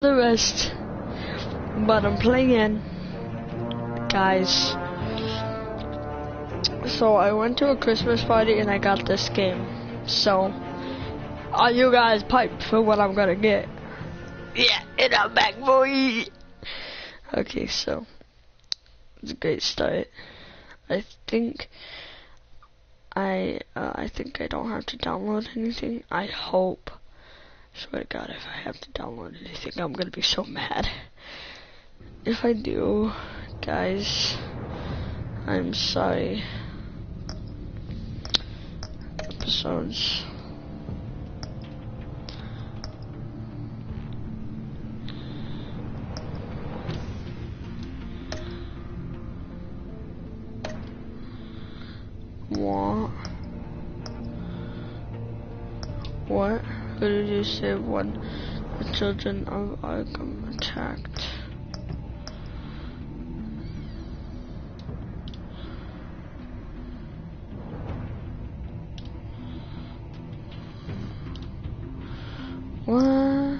the rest, but I'm playing, guys. So I went to a Christmas party and I got this game. So, are you guys hyped for what I'm gonna get? Yeah, and I'm back, boy. Okay, so it's a great start. I think I don't have to download anything. I hope. Swear to God, if I have to download anything, I'm gonna be so mad. If I do, guys, I'm sorry. Episodes. What? Who did you save when the children of Arkham attacked? What?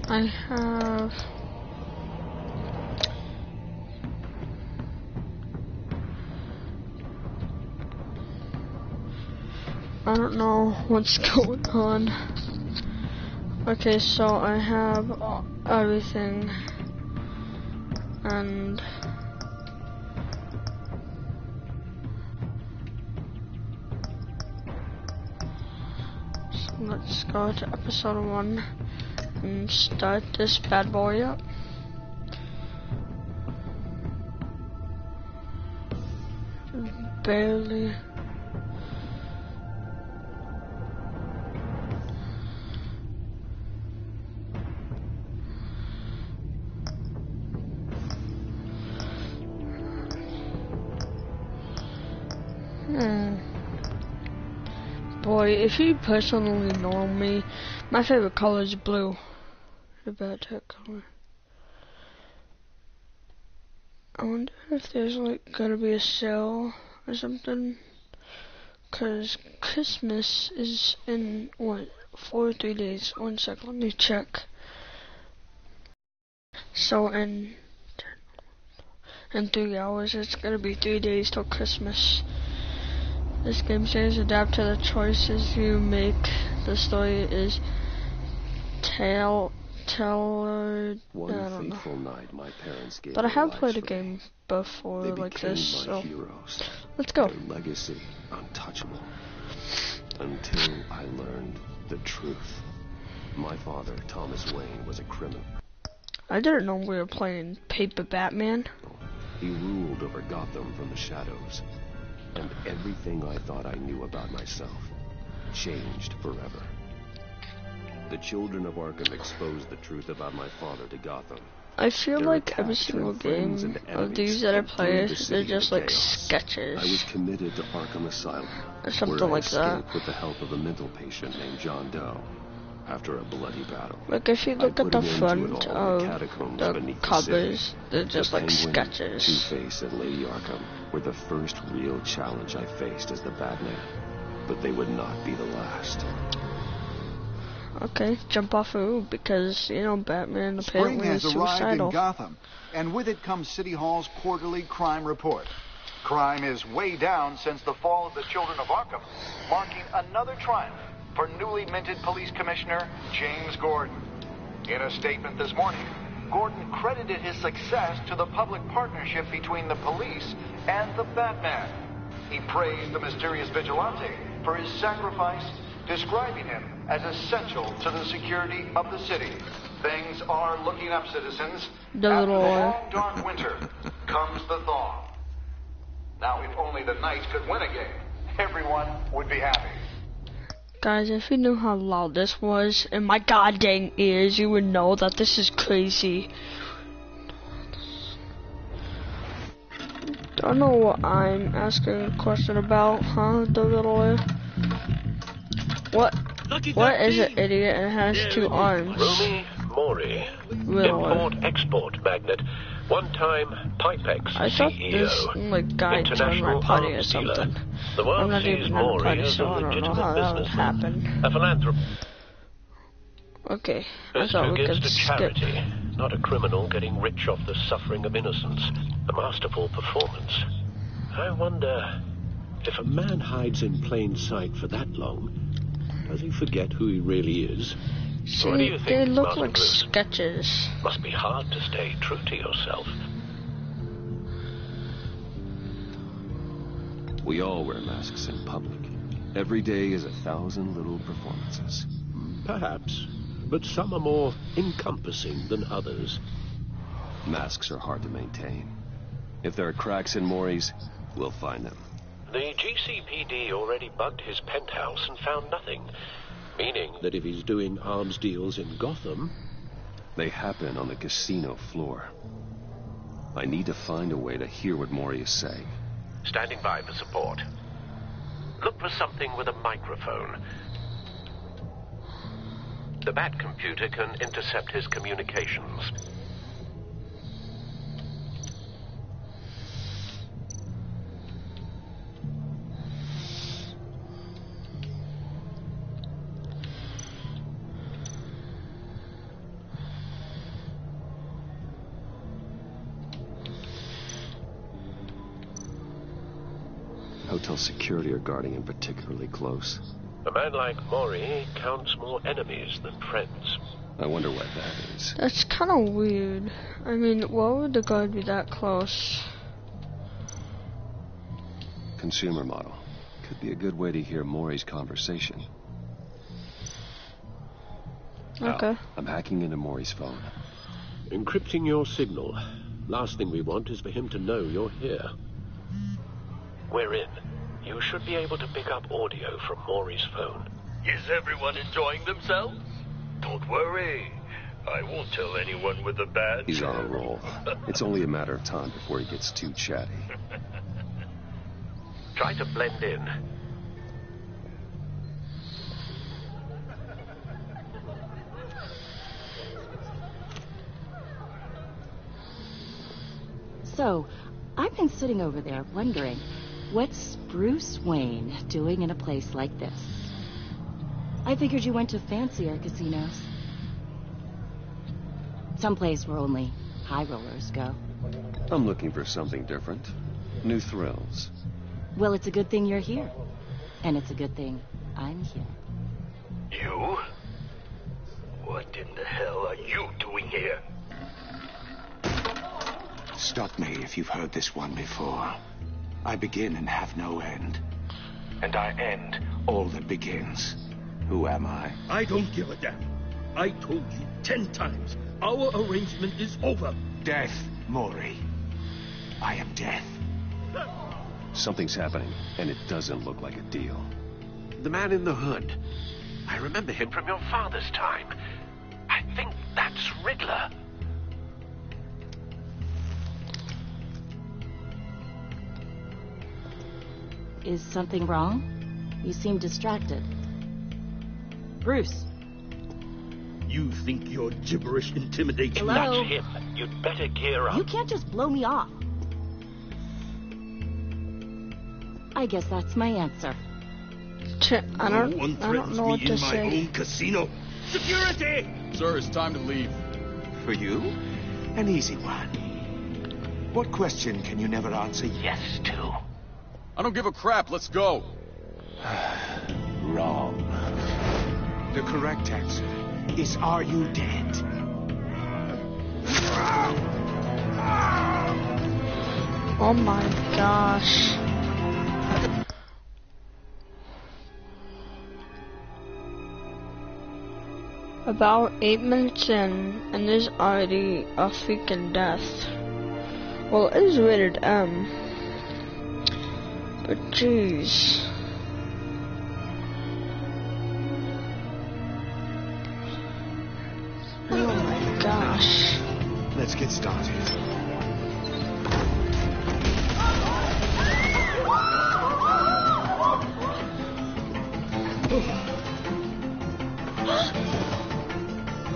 I have... I don't know what's going on. Okay, so I have everything, and so let's go to episode 1 and start this bad boy up. Barely. Boy, if you personally know me, my favorite color is blue. A bad tech color. I wonder if there's like gonna be a sale or something. Cause Christmas is in what, 4 or 3 days. 1 second, let me check. So in 3 hours, it's gonna be 3 days till Christmas. This game says adapt to the choices you make. The story is tailored. One fateful night, my parents gave but I have their played a lives for me. game before They like became this, my so heroes. let's go. Their legacy untouchable. Until I learned the truth. My father, Thomas Wayne, was a criminal. I didn't know we were playing Paper Batman. He ruled over Gotham from the shadows. And everything I thought I knew about myself changed forever. The children of Arkham exposed the truth about my father to Gotham. I feel Their like every attacks single turned friends game into of enemies these that I and play, threw the they're city just into like chaos. sketches. I was committed to Arkham Asylum, Or something where I like that. escaped with the help of a mental patient named John Doe. After a bloody battle, Like if you look I at put the an end to front it all in of the catacombs the beneath the covers, city. they're just The like Penguin, sketches. Two-Face, and Lady Arkham were the first real challenge I faced as the Batman, but they would not be the last. Okay, jump off a roof because, you know, Batman Spring apparently is has arrived in suicidal. Gotham, and with it comes City Hall's quarterly crime report. Crime is way down since the fall of the Children of Arkham, marking another triumph for newly minted Police Commissioner James Gordon. In a statement this morning, Gordon credited his success to the public partnership between the police and the Batman. He praised the mysterious vigilante for his sacrifice, describing him as essential to the security of the city. Things are looking up, citizens. The After the little long, dark winter comes the thaw. Now, if only the Knights could win a game, everyone would be happy. Guys, if you knew how loud this was in my goddamn ears, you would know that this is crazy. Don't know what I'm asking a question about, huh, the little... What is an idiot and has two arms? Romy Mori, Little. import-export magnate, One-time Pipex I thought CEO, this like guy joined my international party or arms something. dealer. The I'm world not sees even in a Maury party, as a so I don't know legitimate how that would businessman, happen. a philanthropist Okay, I who thought we gives could to skip. charity, not a criminal getting rich off the suffering of innocence. A masterful performance. I wonder if a man hides in plain sight for that long, does he forget who he really is? What do you See, think, they look Master like Bruce? sketches. Must be hard to stay true to yourself. We all wear masks in public. Every day is 1,000 little performances. Perhaps, but some are more encompassing than others. Masks are hard to maintain. If there are cracks in Maury's, we'll find them. The GCPD already bugged his penthouse and found nothing. Meaning that if he's doing arms deals in Gotham... They happen on the casino floor. I need to find a way to hear what Maury is saying. Standing by for support. Look for something with a microphone. The Bat computer can intercept his communications. Hotel security are guarding him particularly close. A man like Maury counts more enemies than friends. I wonder what that is. That's kind of weird. I mean, why would the guard be that close? Consumer model. Could be a good way to hear Maury's conversation. Okay. Now, I'm hacking into Maury's phone. Encrypting your signal. Last thing we want is for him to know you're here. We're in. You should be able to pick up audio from Maury's phone. Is everyone enjoying themselves? Don't worry. I won't tell anyone with a badge. He's on a roll. It's only a matter of time before he gets too chatty. Try to blend in. So, I've been sitting over there wondering, what's Bruce Wayne doing in a place like this? I figured you went to fancier casinos. Someplace where only high rollers go. I'm looking for something different. New thrills. Well, it's a good thing you're here. And it's a good thing I'm here. You? What in the hell are you doing here? Stop me if you've heard this one before. I begin and have no end. And I end all that begins. Who am I? I don't give a damn. I told you 10 times. Our arrangement is over. Death, Maury. I am death. Something's happening, and it doesn't look like a deal. The man in the hood. I remember him from your father's time. I think that's Riddler. Is something wrong? You seem distracted. Bruce. You think your gibberish intimidates me? Hello? That's him. You'd better gear up. You can't just blow me off. I guess that's my answer. I No don't one know threatens what me to in my say. own casino. Security! Sir, it's time to leave. For you? An easy one. What question can you never answer yes to? I don't give a crap. Let's go. Wrong. The correct answer is, are you dead? Oh my gosh. About 8 minutes in, and there's already a freaking death. Well, it is rated M. But jeez. Oh my gosh. Let's get started.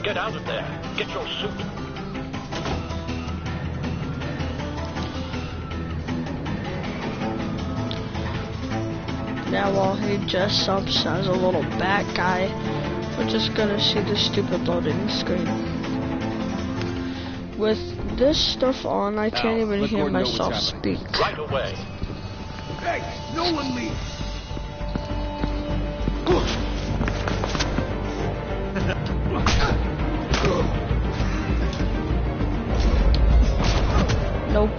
Get out of there. Get your suit. Yeah, well, he dressed up as a little bat guy. We're just gonna see the stupid loading screen. With this stuff on, I can't even hear myself speak. Right away. Hey, no one leave! Nope.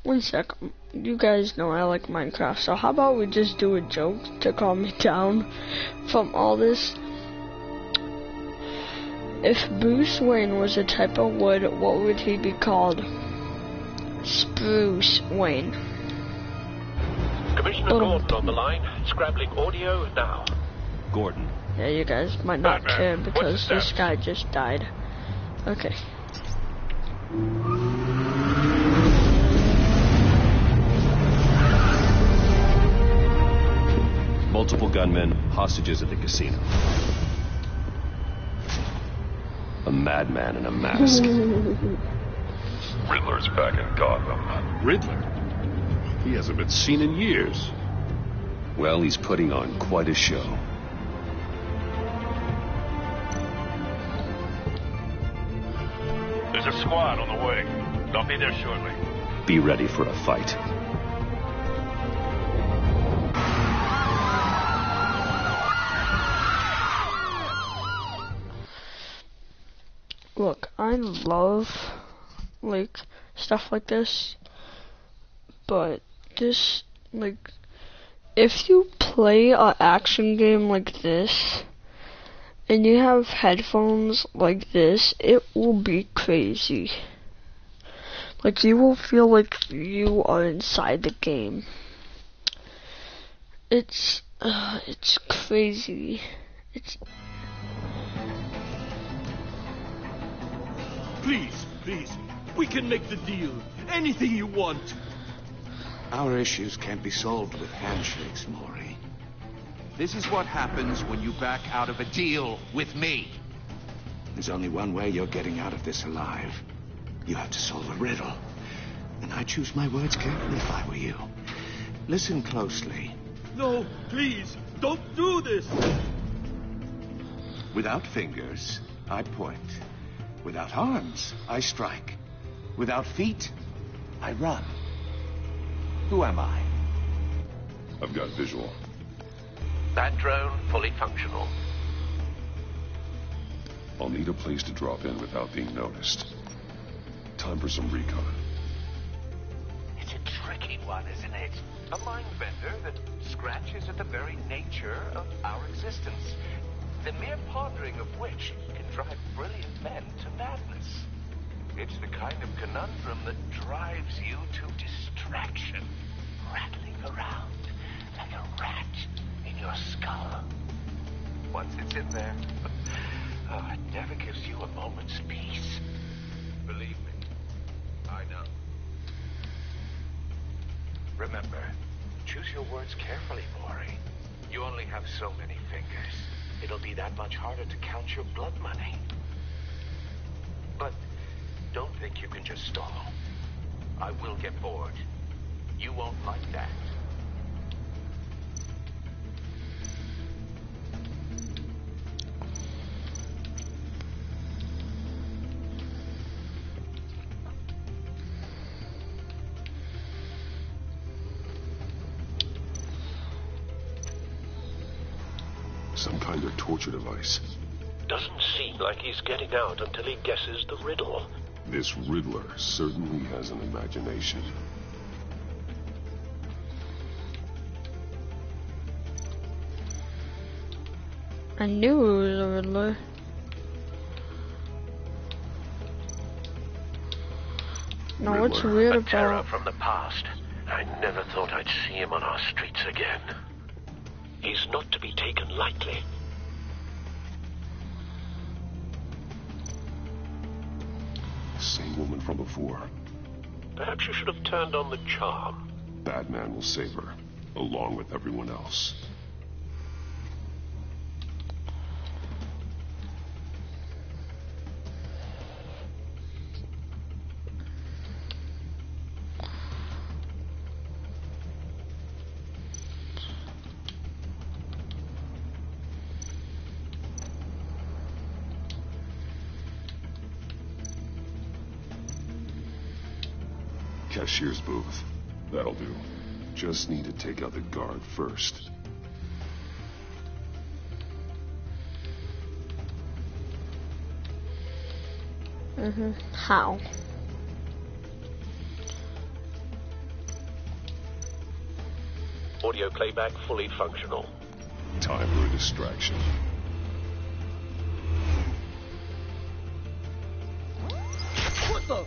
One sec. You guys know I like Minecraft, so how about we just do a joke to calm me down from all this? If Bruce Wayne was a type of wood, what would he be called? Spruce Wayne. Commissioner Gordon on the line. Scrabbling audio now. Gordon. Yeah, you guys might not care because this guy just died. Okay. Multiple gunmen, hostages at the casino. A madman in a mask. Riddler's back in Gotham. Riddler? He hasn't been seen in years. Well, he's putting on quite a show. There's a squad on the way. They'll be there shortly. Be ready for a fight. Look, I love, like, stuff like this, but this, like, if you play an action game like this, and you have headphones like this, it will be crazy. Like, you will feel like you are inside the game. It's crazy. Please, we can make the deal. Anything you want. Our issues can't be solved with handshakes, Maury. This is what happens when you back out of a deal with me. There's only one way you're getting out of this alive. You have to solve a riddle. And I choose my words carefully if I were you. Listen closely. No, please, don't do this. Without fingers, I point. Without arms, I strike. Without feet, I run. Who am I? I've got visual. That drone fully functional. I'll need a place to drop in without being noticed. Time for some recon. It's a tricky one, isn't it? A mind bender that scratches at the very nature of our existence. The mere pondering of which can drive brilliant men to madness. It's the kind of conundrum that drives you to distraction, rattling around like a rat in your skull. Once it's in there, it never gives you a moment's peace. Believe me, I know. Remember, choose your words carefully, Maury. You only have so many fingers. It'll be that much harder to count your blood money. But don't think you can just stall. I will get bored. You won't like that. Some kind of torture device. Doesn't seem like he's getting out until he guesses the riddle. This Riddler certainly has an imagination. I knew it was a Riddler. Now what's weird A terror about... from the past. I never thought I'd see him on our streets again. He's not to be taken lightly. Same woman from before. Perhaps you should have turned on the charm. Batman will save her, along with everyone else. Cashier's booth. That'll do. Just need to take out the guard first. How? Audio playback fully functional. Time for a distraction. What the?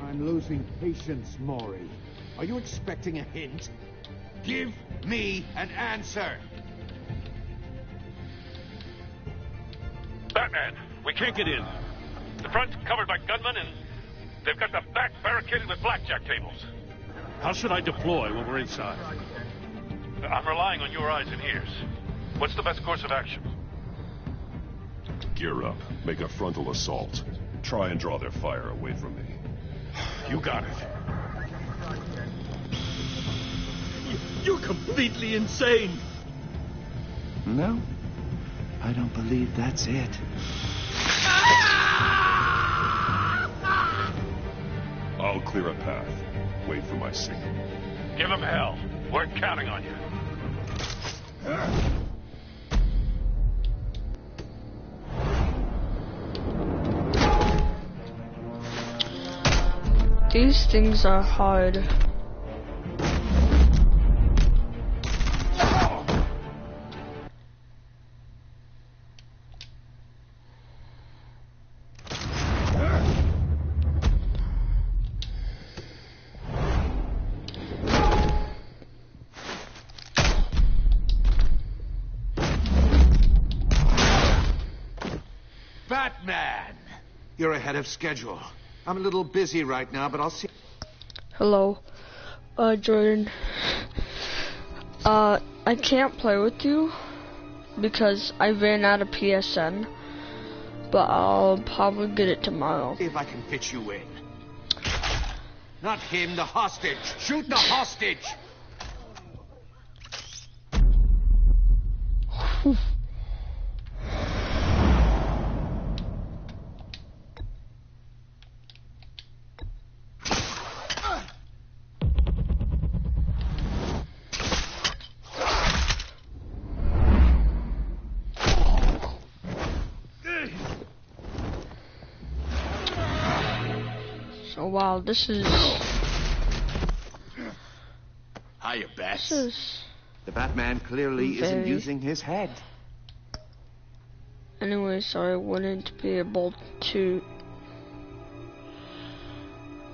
I'm losing patience, Maury. Are you expecting a hint? Give me an answer! Batman, we can't get in. The front's covered by gunmen, and they've got the back barricaded with blackjack tables. How should I deploy when we're inside? I'm relying on your eyes and ears. What's the best course of action? Gear up. Make a frontal assault. Try and draw their fire away from me. You got it. You're completely insane. No, I don't believe that's it. I'll clear a path. Wait for my signal. Give them hell. We're counting on you. These things are hard. Batman! You're ahead of schedule. I'm a little busy right now, but I'll see... Hello, Jordan. I can't play with you because I ran out of PSN, but I'll probably get it tomorrow. If I can fit you in. Not him, the hostage. Shoot the hostage! So wow, this is... Hiya, Bats. This is... The Batman clearly isn't using his head. Anyway, so I wouldn't be able to...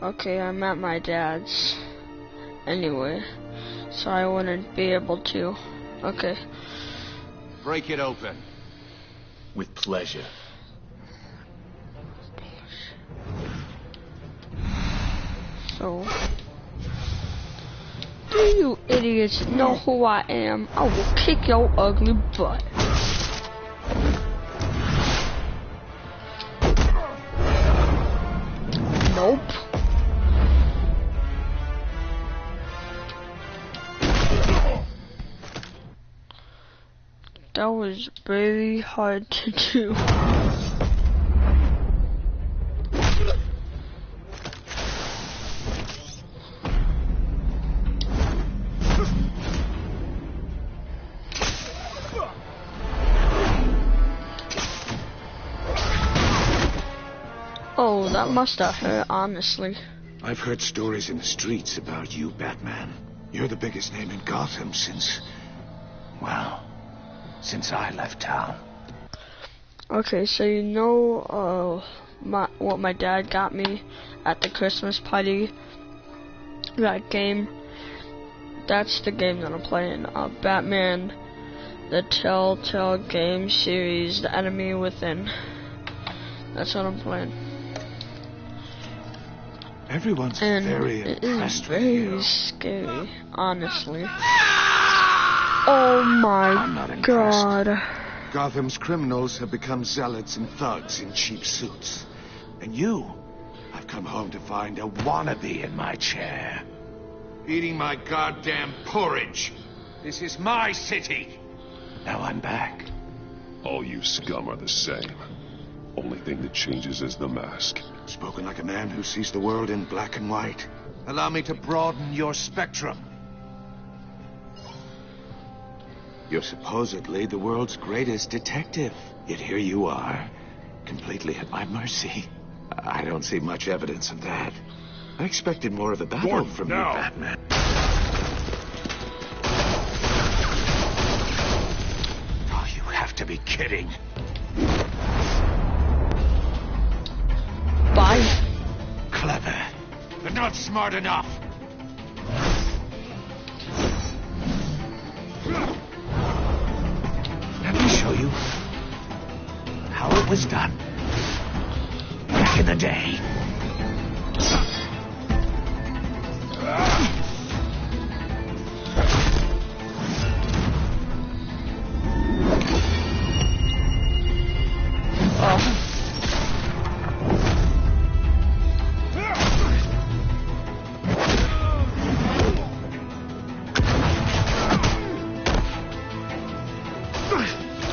Okay, I'm at my dad's. Anyway, so I wouldn't be able to... Okay. Break it open. With pleasure. So... Do you idiots know who I am? I will kick your ugly butt. Nope. That was very hard to do. Oh, that must have hurt, honestly. I've heard stories in the streets about you, Batman. You're the biggest name in Gotham since... well, since I left town. Okay, so you know, what my dad got me at the Christmas party. That game. That's the game that I'm playing. Batman, the Telltale game series, The Enemy Within. That's what I'm playing. Everyone's And very it is impressed with very you. scary, honestly. Oh my god. Gotham's criminals have become zealots and thugs in cheap suits. And you, I've come home to find a wannabe in my chair. Eating my goddamn porridge. This is my city. Now I'm back. All you scum are the same. Only thing that changes is the mask. Spoken like a man who sees the world in black and white. Allow me to broaden your spectrum. You're supposedly the world's greatest detective. Yet here you are, completely at my mercy. I don't see much evidence of that. I expected more of a battle Gordon, from now. you, Batman. Oh, you have to be kidding. Bye. Clever, but not smart enough. Let me show you how it was done back in the day.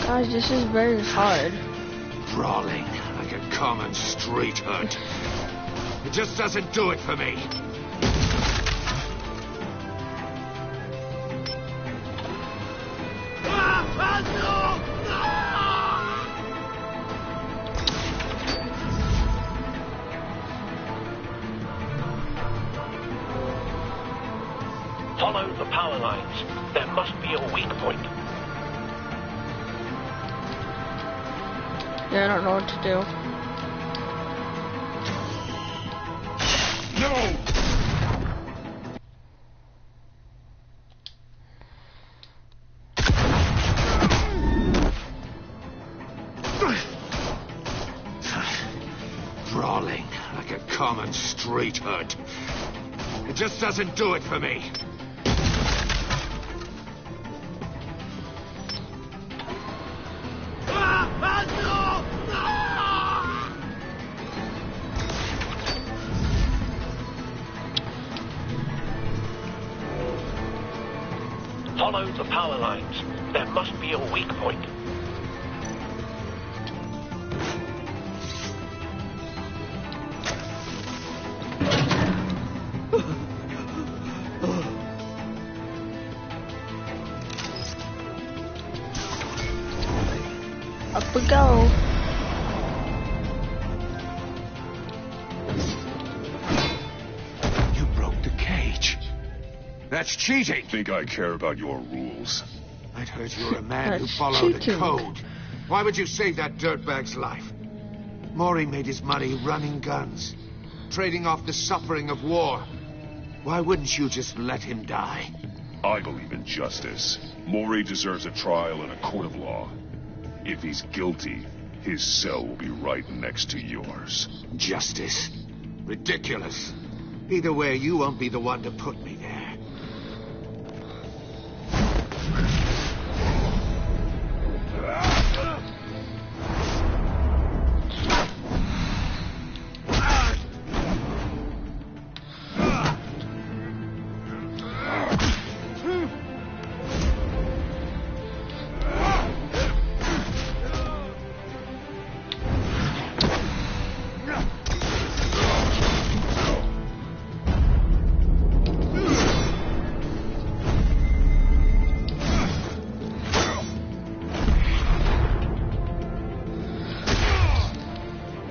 Guys, this is very hard. Brawling like a common street hood. It just doesn't do it for me. Follow the power lines. There must be a weak point. Yeah, I don't know what to do. No! Brawling like a common street hood. It just doesn't do it for me. Follow the power lines. There must be a weak point. Up we go. You broke the cage. That's cheating. Think I care about your rules? I'd heard you were a man who That's followed the cheating. code. Why would you save that dirtbag's life? Mori made his money running guns, trading off the suffering of war. Why wouldn't you just let him die? I believe in justice. Mori deserves a trial in a court of law. If he's guilty, his cell will be right next to yours. Justice? Ridiculous. Either way, you won't be the one to put me there.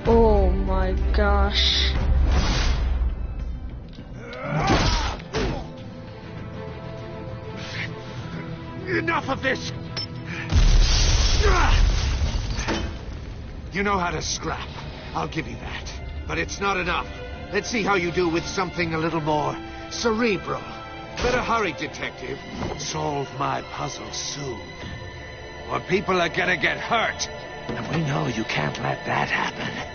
Oh my gosh. Enough of this! You know how to scrap. I'll give you that. But it's not enough. Let's see how you do with something a little more cerebral. Better hurry, detective. Solve my puzzle soon. Or people are gonna get hurt. And we know you can't let that happen.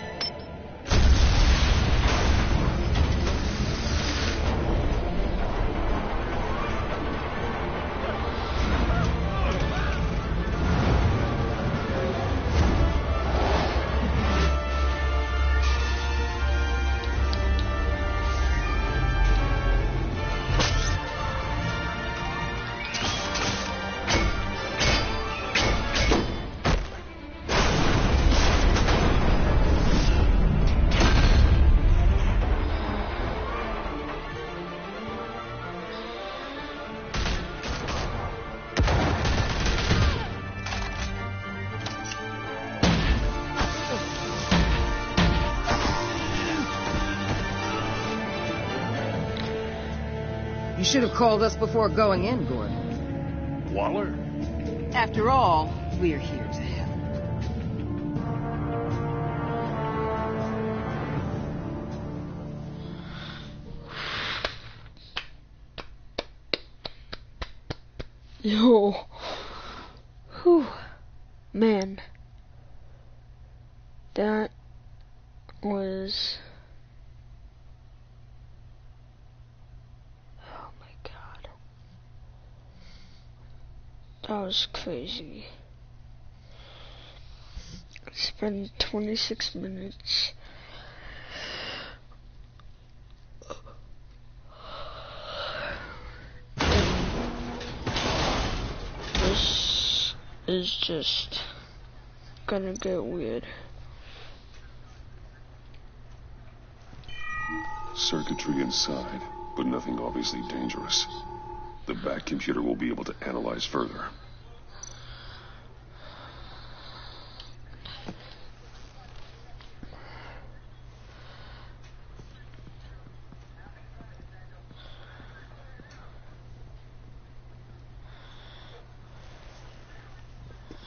You should have called us before going in, Gordon. Waller? After all, we're here to help. Yo. Whew. Man. That was... Oh my god. That was crazy. It's been 26 minutes. This is just gonna get weird. Circuitry inside, but nothing obviously dangerous. The back computer will be able to analyze further.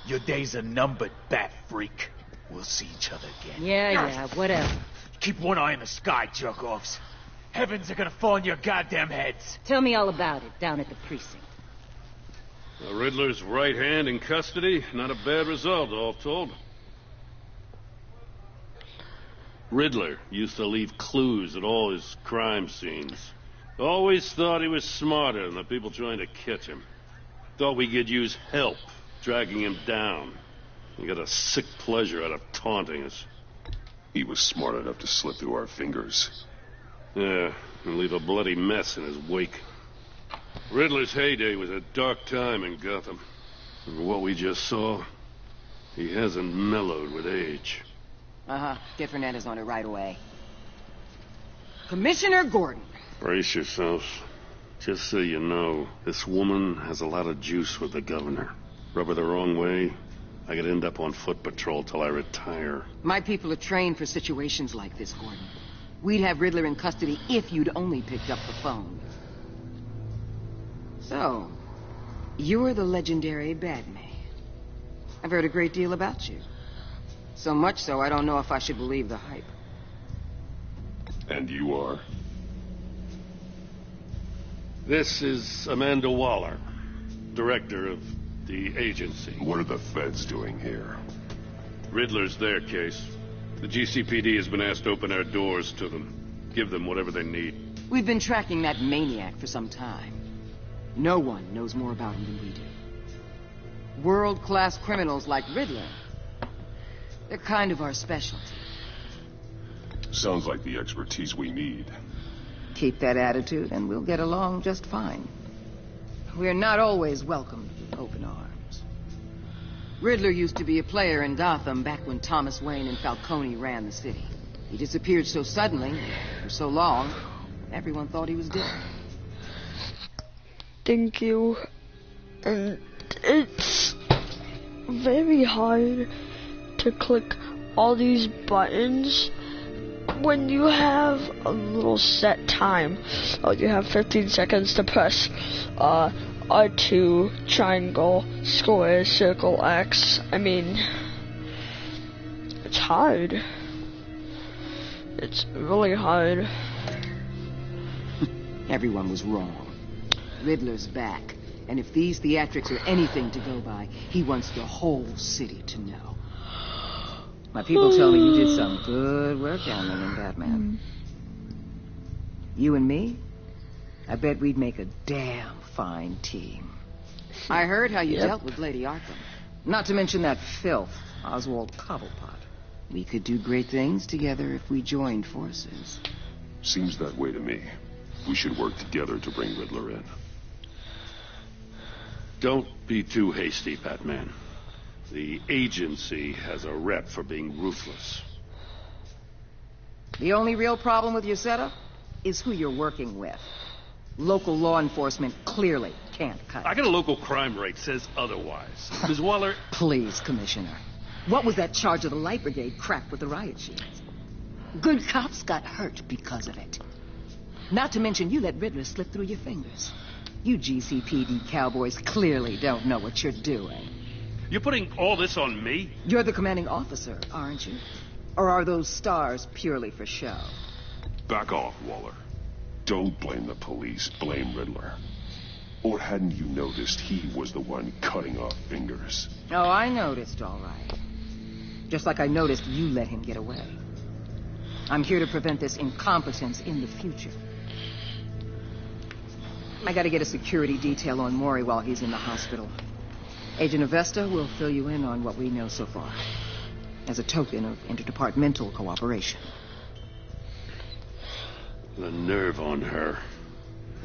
Your days are numbered, bat freak. We'll see each other again. Yeah, whatever. Keep one eye in the sky, jerk-offs. Heavens are gonna fall on your goddamn heads. Tell me all about it down at the precinct. The Riddler's right hand in custody. Not a bad result, all told. Riddler used to leave clues at all his crime scenes. Always thought he was smarter than the people trying to catch him. Thought we could use help dragging him down. He got a sick pleasure out of taunting us. He was smart enough to slip through our fingers. Yeah, and leave a bloody mess in his wake. Riddler's heyday was a dark time in Gotham. And what we just saw, he hasn't mellowed with age. Get Fernandez on it right away. Commissioner Gordon. Brace yourselves. Just so you know, this woman has a lot of juice with the governor. Rub her the wrong way, I could end up on foot patrol till I retire. My people are trained for situations like this, Gordon. We'd have Riddler in custody if you'd only picked up the phone. So, you're the legendary Batman. I've heard a great deal about you. So much so, I don't know if I should believe the hype. And you are? This is Amanda Waller, director of the agency. What are the feds doing here? Riddler's their case. The GCPD has been asked to open our doors to them. Give them whatever they need. We've been tracking that maniac for some time. No one knows more about him than we do. World-class criminals like Riddler. They're kind of our specialty. Sounds like the expertise we need. Keep that attitude and we'll get along just fine. We're not always welcomed with open arms. Riddler used to be a player in Gotham back when Thomas Wayne and Falcone ran the city. He disappeared so suddenly, for so long, everyone thought he was dead. Thank you. And it's very hard to click all these buttons when you have a little set time. Oh, you have 15 seconds to press R2, triangle, square, circle, X. I mean, it's hard. It's really hard. Everyone was wrong. Riddler's back. And if these theatrics are anything to go by, he wants the whole city to know. My people tell me you did some good work down there in Batman. You and me? I bet we'd make a damn fine team. I heard how you dealt with Lady Arkham. Not to mention that filth, Oswald Cobblepot. We could do great things together if we joined forces. Seems that way to me. We should work together to bring Riddler in. Don't be too hasty, Batman. The agency has a rep for being ruthless. The only real problem with your setup is who you're working with. Local law enforcement clearly can't cut it. I got a local crime rate says otherwise. Ms. Waller... Please, Commissioner. What was that charge of the Light Brigade cracked with the riot shields? Good cops got hurt because of it. Not to mention you let Riddler slip through your fingers. You GCPD cowboys clearly don't know what you're doing. You're putting all this on me? You're the commanding officer, aren't you? Or are those stars purely for show? Back off, Waller. Don't blame the police, blame Riddler. Or hadn't you noticed he was the one cutting off fingers? Oh, I noticed, all right. Just like I noticed you let him get away. I'm here to prevent this incompetence in the future. I gotta get a security detail on Maury while he's in the hospital. Agent Avesta will fill you in on what we know so far, as a token of interdepartmental cooperation. The nerve on her.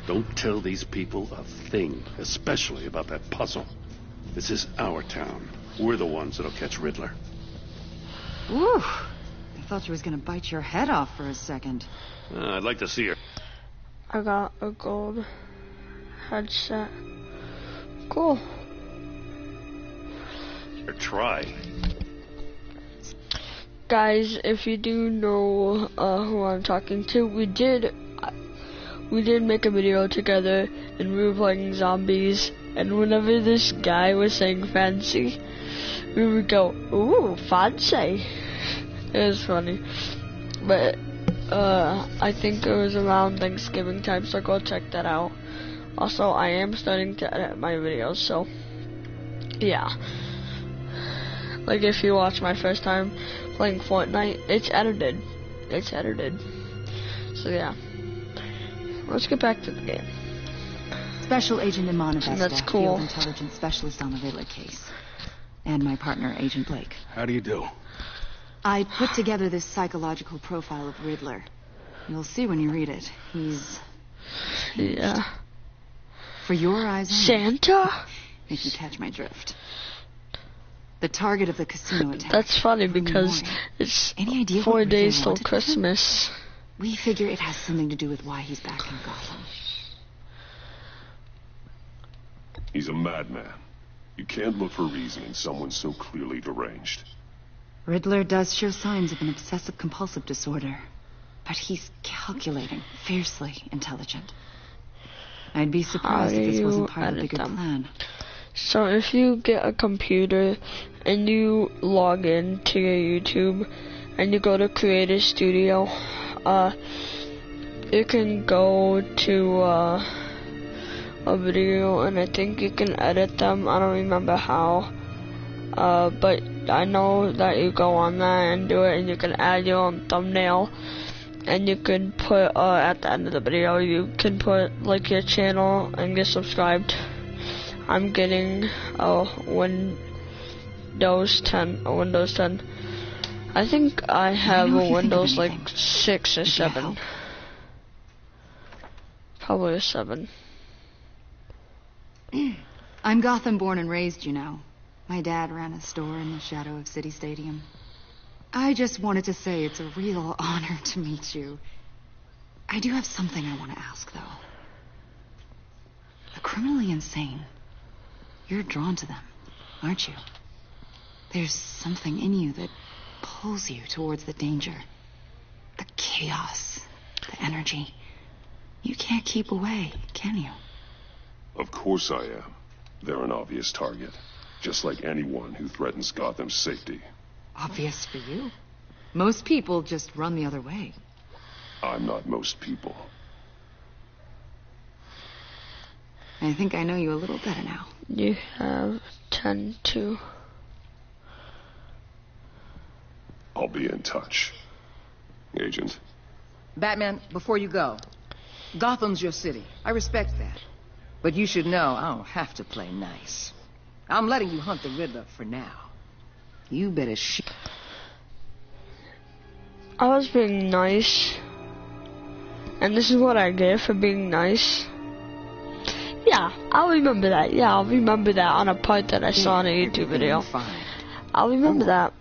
Don't tell these people a thing, especially about that puzzle. This is our town. We're the ones that'll catch Riddler. Ooh, I thought she was gonna bite your head off for a second. I'd like to see her. I got a gold headset. Cool. Or try. Guys, if you do know who I'm talking to, we did make a video together and we were playing zombies, and whenever this guy was saying fancy, we would go, ooh, fancy. It was funny. But I think it was around Thanksgiving time, so go check that out. Also, I am starting to edit my videos, so yeah. Like if you watch my first time playing Fortnite, it's edited. It's edited. So yeah. Let's get back to the game. Special Agent Iman Avesta, that's cool. Field Intelligence Specialist on the Riddler case. And my partner, Agent Blake. How do you do? I put together this psychological profile of Riddler. You'll see when you read it. He's... Yeah. For your eyes only. Santa? If you catch my drift. The target of the casino attack. That's funny because it's 4 days till Christmas. We figure it has something to do with why he's back in Gotham. He's a madman. You can't look for reason in someone so clearly deranged. Riddler does show signs of an obsessive-compulsive disorder. But he's calculating, fiercely intelligent. I'd be surprised if this wasn't part of a bigger plan. So if you get a computer and you log in to your YouTube and you go to Creator Studio, you can go to a video and I think you can edit them. I don't remember how, but I know that you go on that and do it, and you can add your own thumbnail, and you can put at the end of the video you can put like your channel and get subscribed. I'm getting a Windows 10. I think I have a Windows like 6 or 7. Probably a 7. I'm Gotham born and raised, you know. My dad ran a store in the shadow of City Stadium. I just wanted to say it's a real honor to meet you. I do have something I want to ask, though. The criminally insane. You're drawn to them, aren't you? There's something in you that pulls you towards the danger. The chaos. The energy. You can't keep away, can you? Of course I am. They're an obvious target. Just like anyone who threatens Gotham's safety. Obvious for you. Most people just run the other way. I'm not most people. I think I know you a little better now. You have 10 to. I'll be in touch, Agent. Batman, before you go, Gotham's your city. I respect that. But you should know I don't have to play nice. I'm letting you hunt the Riddler for now. You better I was being nice. And this is what I get for being nice. Yeah, I'll remember that. Yeah, I'll remember that on a part that I saw in a YouTube video. I'll remember that.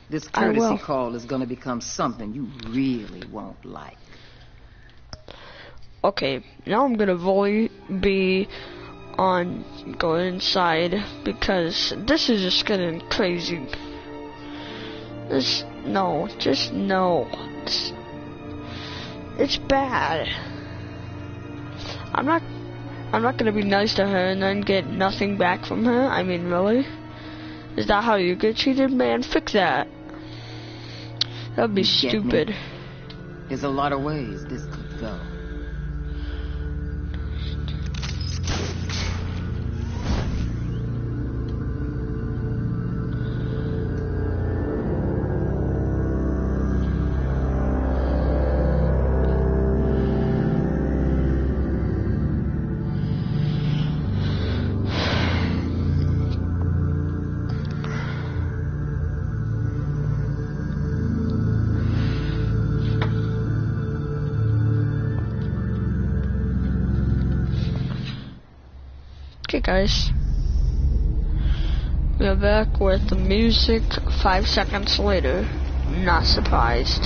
This courtesy call is going to become something you really won't like. Okay, now I'm gonna be on going inside because this is just getting crazy. No. It's bad. I'm not gonna be nice to her and then get nothing back from her. I mean, really? Is that how you get treated, man? Fix that. That'd be stupid. There's a lot of ways this could go. Okay guys, we're back with the music 5 seconds later. Not surprised.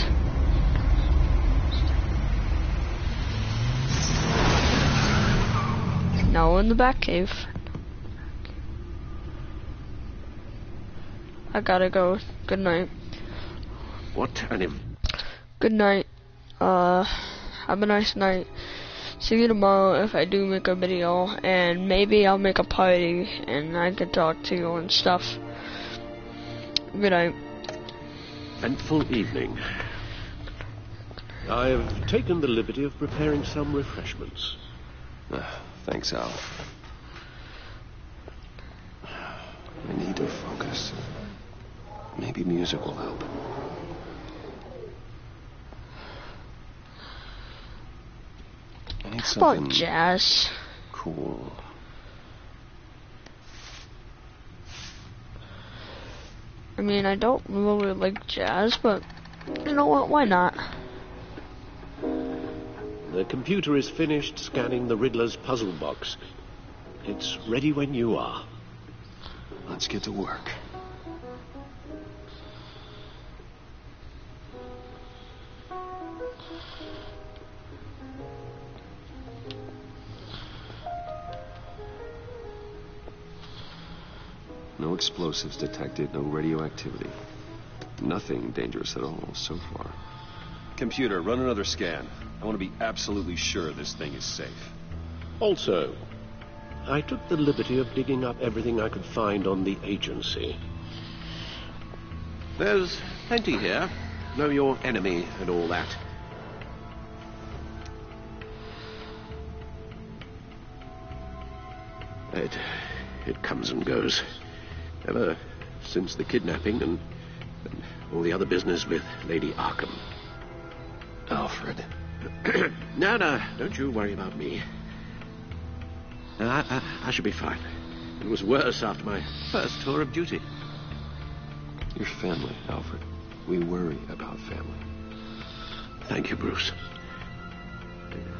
Now we're in the Batcave. I gotta go. Good night. What Good night. Have a nice night. See you tomorrow if I do make a video, and maybe I'll make a party and I can talk to you and stuff. Good night. Eventful evening. I've taken the liberty of preparing some refreshments. Thanks, Al. I need to focus. Maybe music will help. I need something about jazz. Cool. I mean, I don't really like jazz, but you know what? Why not? The computer is finished scanning the Riddler's puzzle box. It's ready when you are. Let's get to work. No explosives detected, no radioactivity. Nothing dangerous at all so far. Computer, run another scan. I want to be absolutely sure this thing is safe. Also, I took the liberty of digging up everything I could find on the agency. There's plenty here. Know your enemy and all that. It comes and goes. Ever since the kidnapping and all the other business with Lady Arkham. Alfred. No, don't you worry about me. I should be fine. It was worse after my first tour of duty. Your family, Alfred. We worry about family. Thank you, Bruce.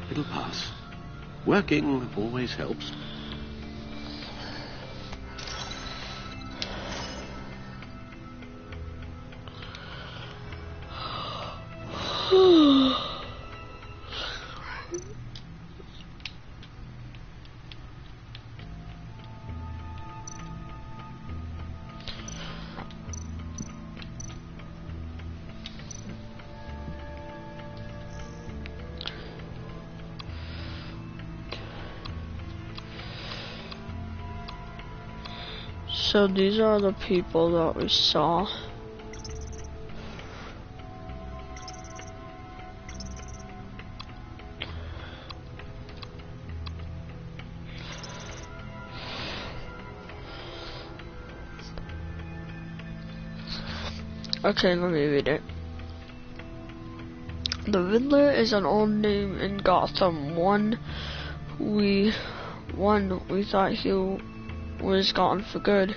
It'll pass. Working always helps. So these are the people that we saw. Okay, let me read it. The Riddler is an old name in Gotham. One we thought he was gone for good.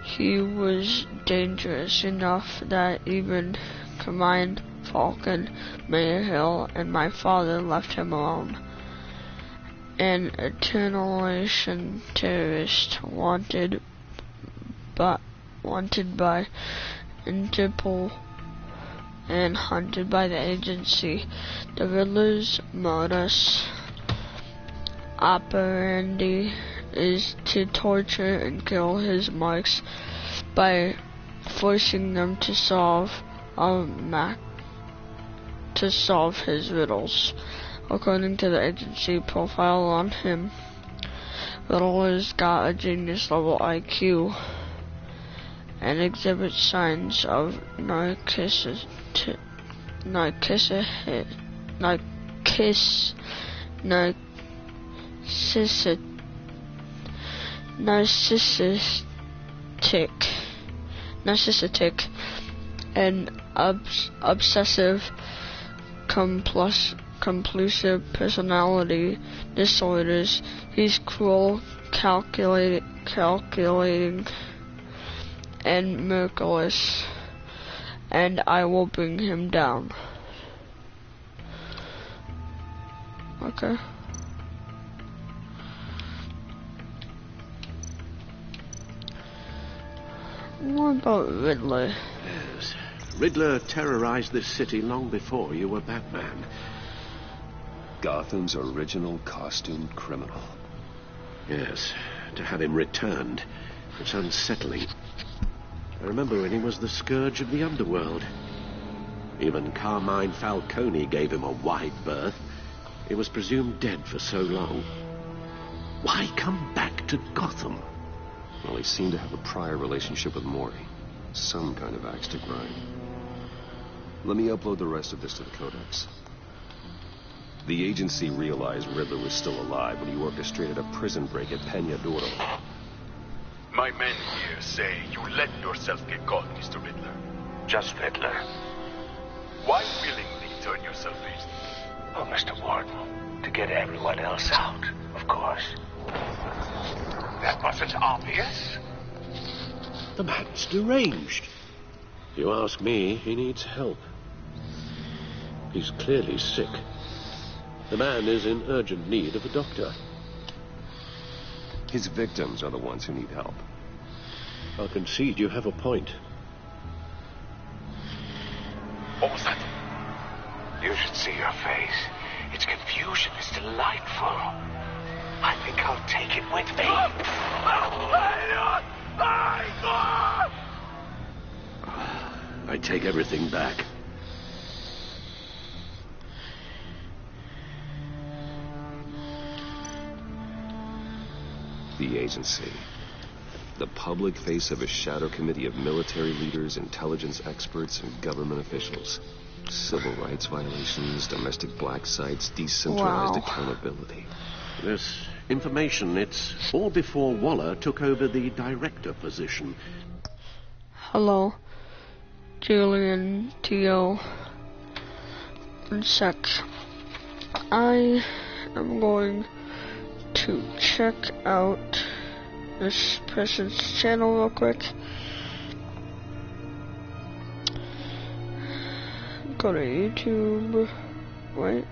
He was dangerous enough that even Carmine, Falcon, Mayor Hill, and my father left him alone. An eternalization terrorist wanted by Interpol and hunted by the agency. The Riddler's modus operandi is to torture and kill his marks by forcing them to solve his riddles. According to the agency profile on him, Riddler's got a genius level IQ and exhibits signs of narcissistic and obsessive compulsive personality disorders. He's cruel, calculating, and merciless, and I will bring him down. Okay. What about Riddler? Yes. Riddler terrorized this city long before you were Batman. Gotham's original costumed criminal. Yes. To have him returned, it's unsettling. I remember when he was the scourge of the underworld. Even Carmine Falcone gave him a wide berth. He was presumed dead for so long. Why come back to Gotham? Well, he seemed to have a prior relationship with Mori. Some kind of axe to grind. Let me upload the rest of this to the Codex. The agency realized Riddler was still alive when he orchestrated a prison break at Peñadoro. My men here say you let yourself get caught, Mr. Riddler. Just Riddler. Why willingly turn yourself in? Oh, Mr. Warden, to get everyone else out, of course. That wasn't obvious. The man's deranged. If you ask me, he needs help. He's clearly sick. The man is in urgent need of a doctor. His victims are the ones who need help. I'll concede you have a point. What was that? You should see your face. Its confusion is delightful. I think I'll take it with me. I take everything back. The agency. The public face of a shadow committee of military leaders, intelligence experts, and government officials. Civil rights violations, domestic black sites, decentralized accountability. This information, it's all before Waller took over the director position. Hello, Julian Tio. 1 sec. I am going to check out this person's channel real quick. Go to YouTube. Wait,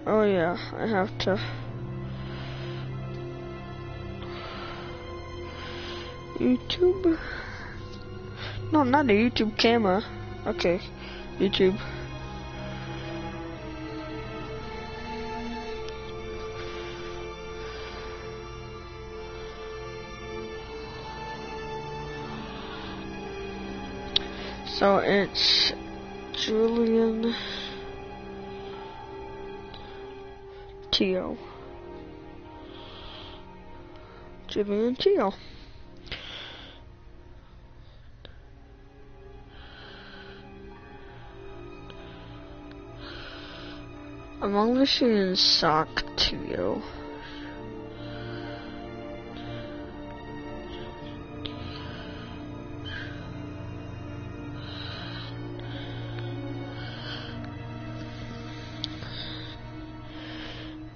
oh yeah, I have to. YouTube? No, not a YouTube camera. Okay, YouTube. So it's Julian Tio. Julian Tio. I'm only seeing Sock Tio.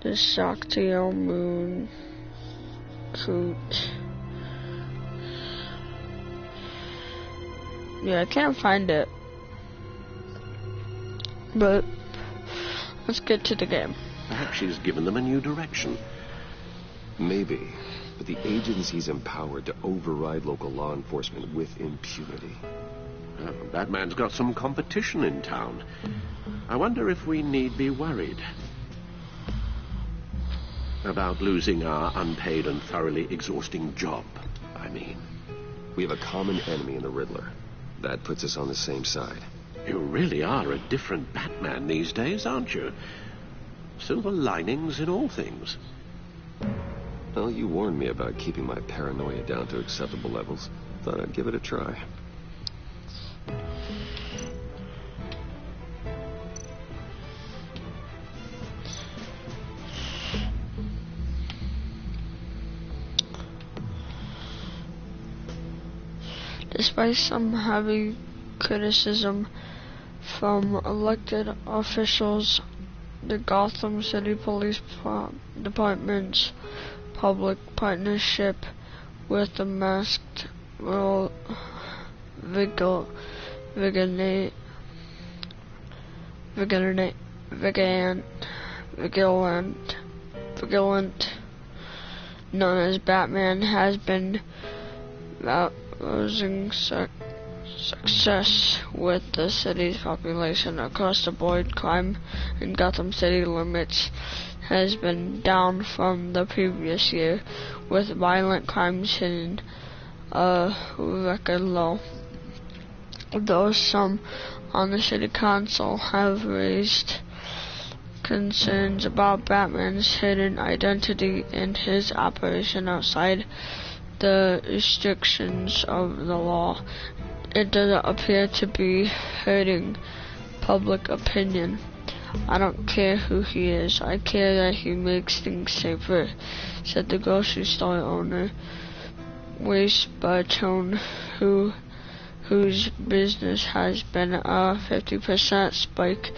The Shaktiel Moon Coot. Yeah, I can't find it. But let's get to the game. Perhaps she's given them a new direction. Maybe, but the agency's empowered to override local law enforcement with impunity. Batman's got some competition in town. I wonder if we need be worried about losing our unpaid and thoroughly exhausting job, I mean. We have a common enemy in the Riddler. That puts us on the same side. You really are a different Batman these days, aren't you? Silver linings in all things. Well, you warned me about keeping my paranoia down to acceptable levels. Thought I'd give it a try. Despite some heavy criticism from elected officials, the Gotham City Police Department's public partnership with the masked vigilant known as Batman has been losing success with the city's population across the board. Crime in Gotham City limits has been down from the previous year, with violent crimes hitting a record low. Though some on the city council have raised concerns about Batman's hidden identity and his operation outside the restrictions of the law, it doesn't appear to be hurting public opinion. I don't care who he is. I care that he makes things safer, said the grocery store owner, Waste Bartone, whose business has been a 50% spike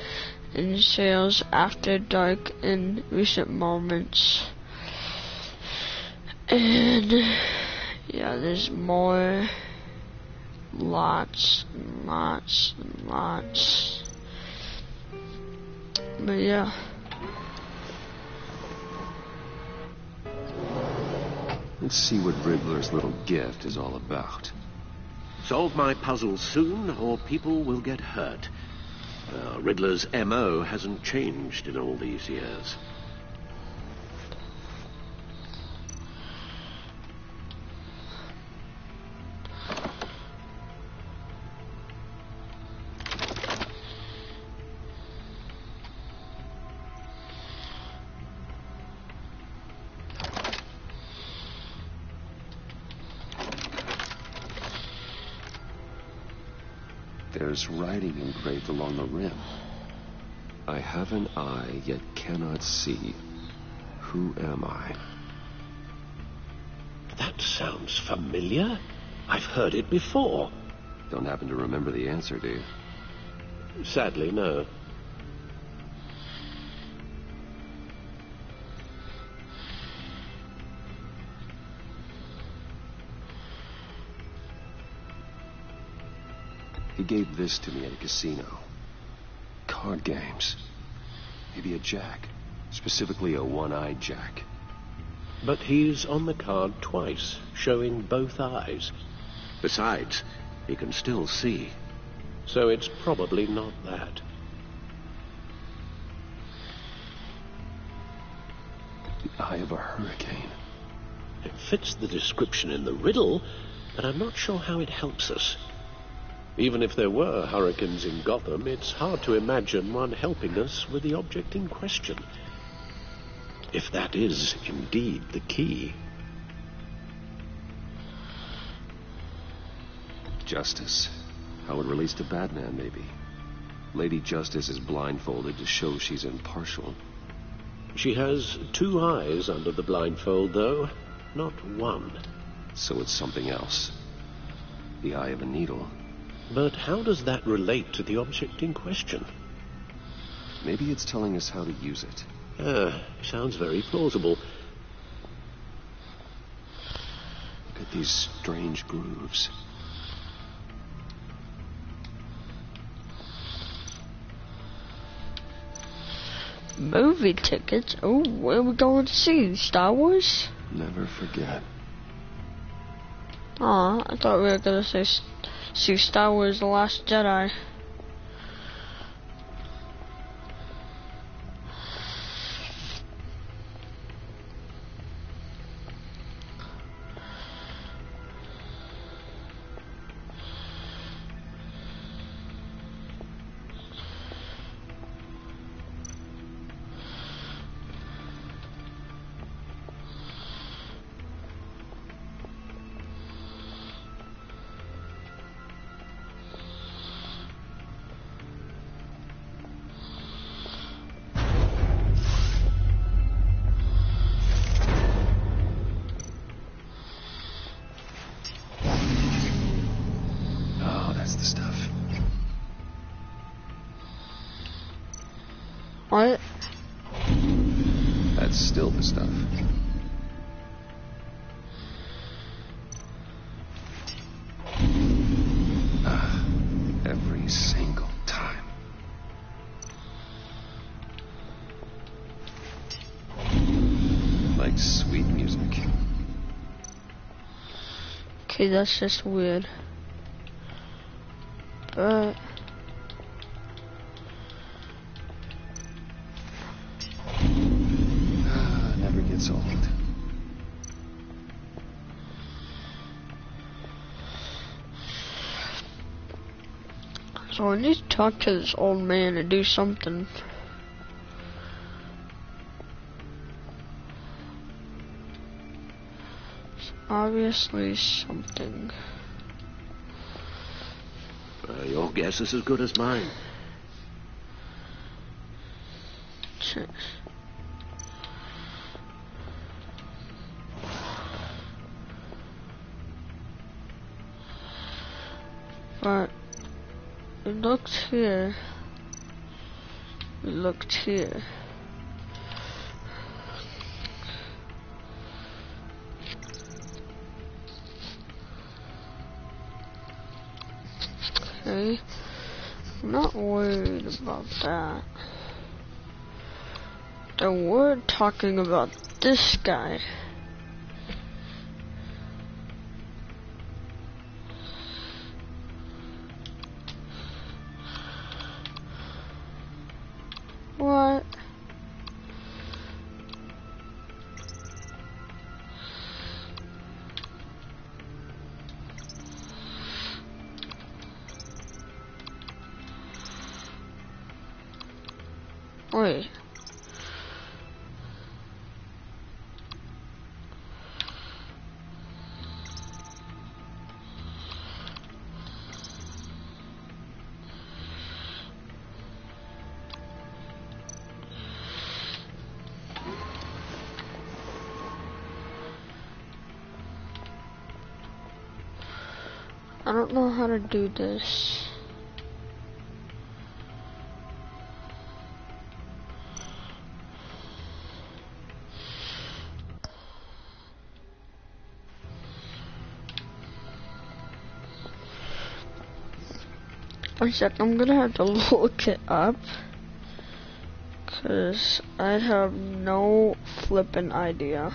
in sales after dark in recent moments. And yeah, there's more. Lots. But yeah. Let's see what Riddler's little gift is all about. Solve my puzzle soon, or people will get hurt. Riddler's M.O. hasn't changed in all these years. There's writing engraved along the rim. I have an eye, yet cannot see. Who am I? That sounds familiar. I've heard it before. Don't happen to remember the answer, do you? Sadly, no. He gave this to me at a casino. Card games. Maybe a jack. Specifically a one-eyed jack. But he's on the card twice, showing both eyes. Besides, he can still see. So it's probably not that. The eye of a hurricane. It fits the description in the riddle, but I'm not sure how it helps us. Even if there were hurricanes in Gotham, it's hard to imagine one helping us with the object in question. If that is indeed the key. Justice. How it relates to Batman, maybe. Lady Justice is blindfolded to show she's impartial. She has two eyes under the blindfold, though, not one. So it's something else. The eye of a needle. But how does that relate to the object in question? Maybe it's telling us how to use it. Sounds very plausible. Look at these strange grooves. Movie tickets? Oh, where are we going to see? Star Wars? Never forget. Aw, I thought we were gonna see Star Wars The Last Jedi. What? That's still the stuff. Every single time. Like sweet music. Okay, that's just weird. But never gets old. So I need to talk to this old man and do something. It's obviously something. Your guess is as good as mine. Shit. But we looked here. We looked here. Okay. I'm not worried about that. They were talking about this guy. What? Wait. I don't know how to do this. One sec, I'm gonna have to look it up. 'Cause I have no flippin' idea.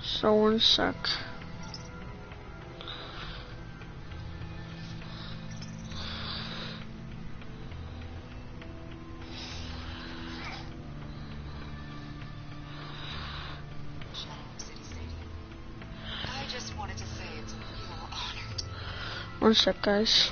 So one sec. One sec, guys.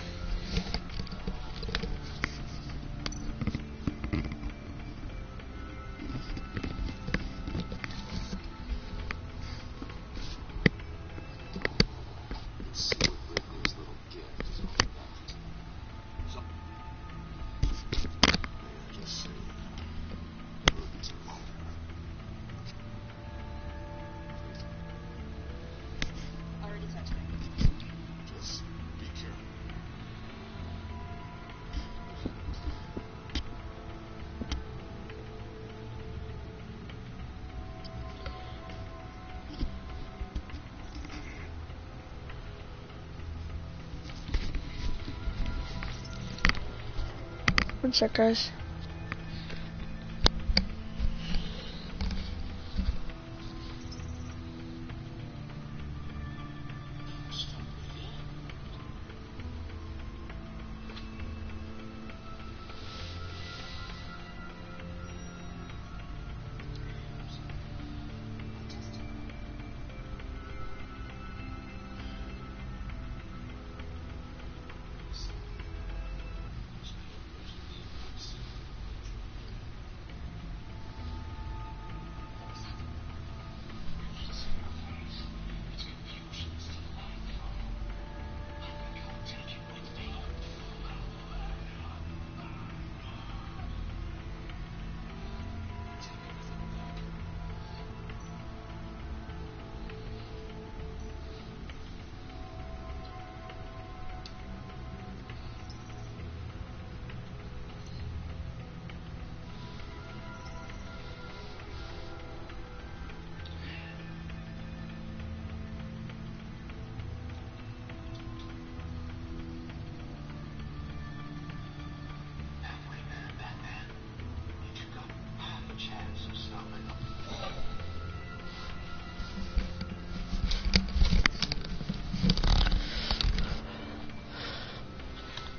One sec, guys.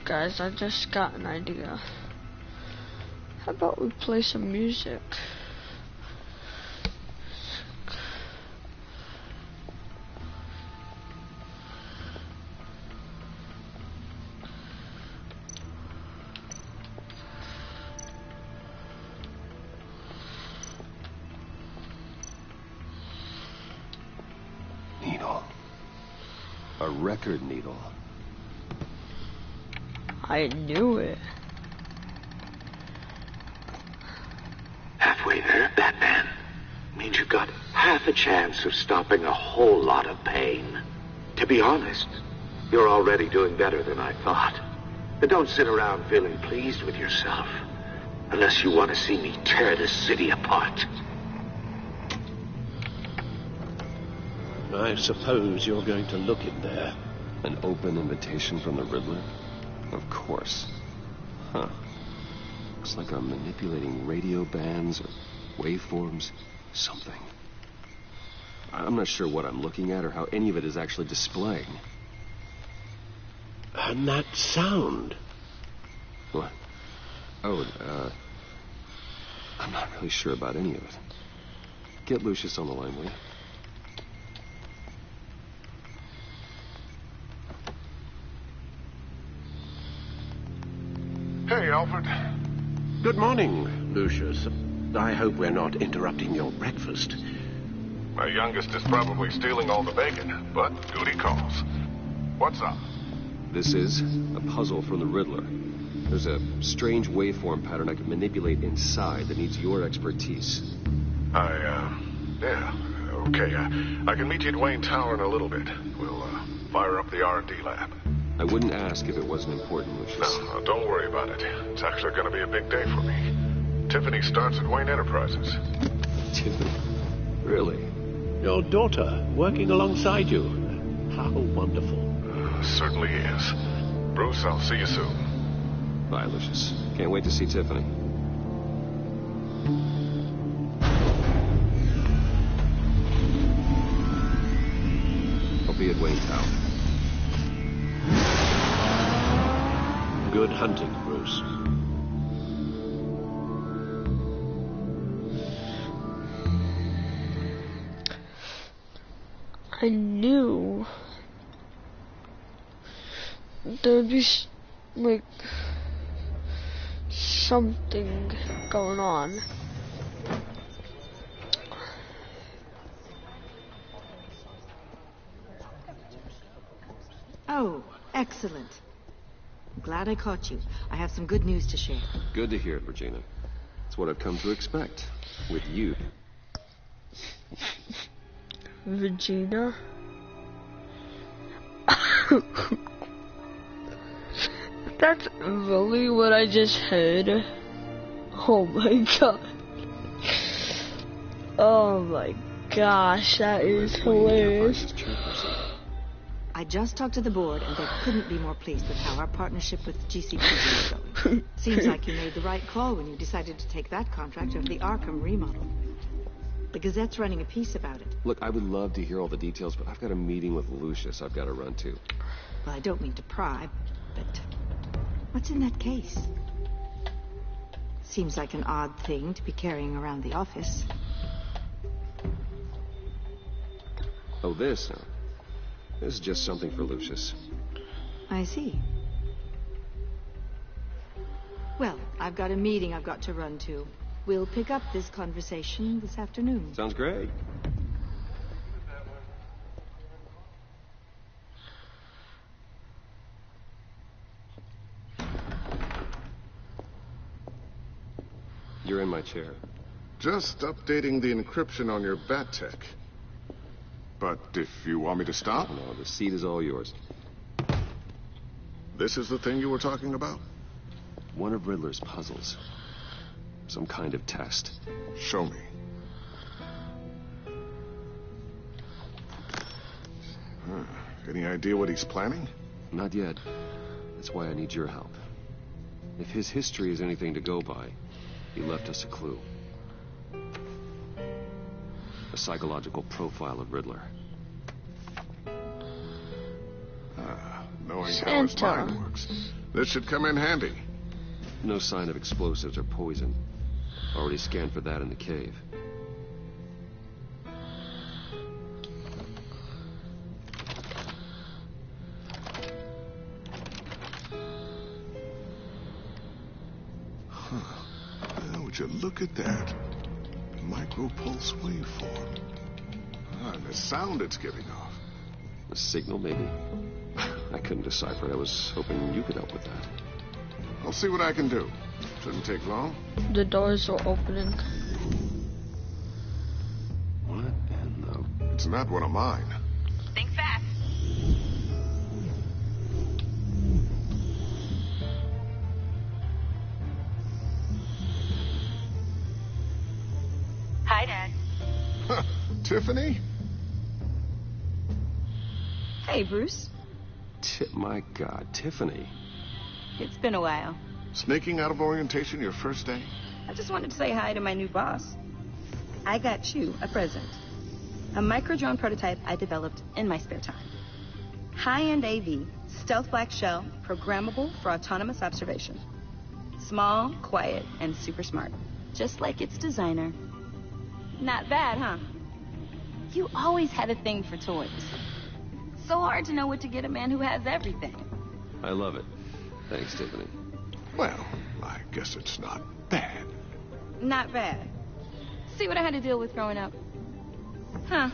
Guys, I just got an idea. How about we play some music? Needle. A record needle. I knew it. Halfway there, Batman. Means you've got half a chance of stopping a whole lot of pain. To be honest, you're already doing better than I thought. But don't sit around feeling pleased with yourself. Unless you want to see me tear this city apart. I suppose you're going to look in there. An open invitation from the Riddler? Of course. Huh. Looks like I'm manipulating radio bands or waveforms. Something. I'm not sure what I'm looking at or how any of it is actually displaying. And that sound. What? Oh, I'm not really sure about any of it. Get Lucius on the line, will you? Hey, Alfred. Good morning, Lucius. I hope we're not interrupting your breakfast. My youngest is probably stealing all the bacon, but duty calls. What's up? This is a puzzle from the Riddler. There's a strange waveform pattern I can manipulate inside that needs your expertise. Yeah, okay. I can meet you at Wayne Tower in a little bit. We'll, fire up the R&D lab. I wouldn't ask if it wasn't important, Lucius. No, don't worry about it. It's actually going to be a big day for me. Tiffany starts at Wayne Enterprises. Tiffany? Really? Your daughter, working alongside you. How wonderful. Certainly is. Bruce, I'll see you soon. Bye, Lucius. Can't wait to see Tiffany. I'll be at Wayne Tower. Good hunting, Bruce. I knew there'd be like something going on. Oh, excellent. I'm glad I caught you. I have some good news to share. Good to hear it, Regina. It's what I've come to expect with you. Regina? That's really what I just heard. Oh my god. Oh my gosh, that is hilarious. I just talked to the board, and they couldn't be more pleased with how our partnership with GCPD is going. Seems like you made the right call when you decided to take that contract over the Arkham remodel. The Gazette's running a piece about it. Look, I would love to hear all the details, but I've got a meeting with Lucius I've got to run to. Well, I don't mean to pry, but what's in that case? Seems like an odd thing to be carrying around the office. Oh, this? No. This is just something for Lucius. I see. Well, I've got a meeting I've got to run to. We'll pick up this conversation this afternoon. Sounds great. You're in my chair. Just updating the encryption on your Bat-Tech. But if you want me to stop? No, the seat is all yours. This is the thing you were talking about? One of Riddler's puzzles. Some kind of test. Show me. Any idea what he's planning? Not yet. That's why I need your help. If his history is anything to go by, he left us a clue. A psychological profile of Riddler. Knowing how his mind works. This should come in handy. No sign of explosives or poison. Already scanned for that in the cave. Well, would you look at that? Micropulse waveform. And the sound it's giving off. A signal, maybe? I couldn't decipher it. I was hoping you could help with that. I'll see what I can do. Shouldn't take long. The doors are opening. What in the... It's not one of mine. Think fast. Hi, Dad. Tiffany? Hey, Bruce. My God, Tiffany. It's been a while. Sneaking out of orientation your first day? I just wanted to say hi to my new boss. I got you a present. A micro-drone prototype I developed in my spare time. High-end AV, stealth black shell, programmable for autonomous observation. Small, quiet, and super smart. Just like its designer. Not bad, huh? You always had a thing for toys. So hard to know what to get a man who has everything. I love it. Thanks, Tiffany. Well, I guess it's not bad. Not bad. See what I had to deal with growing up? Huh.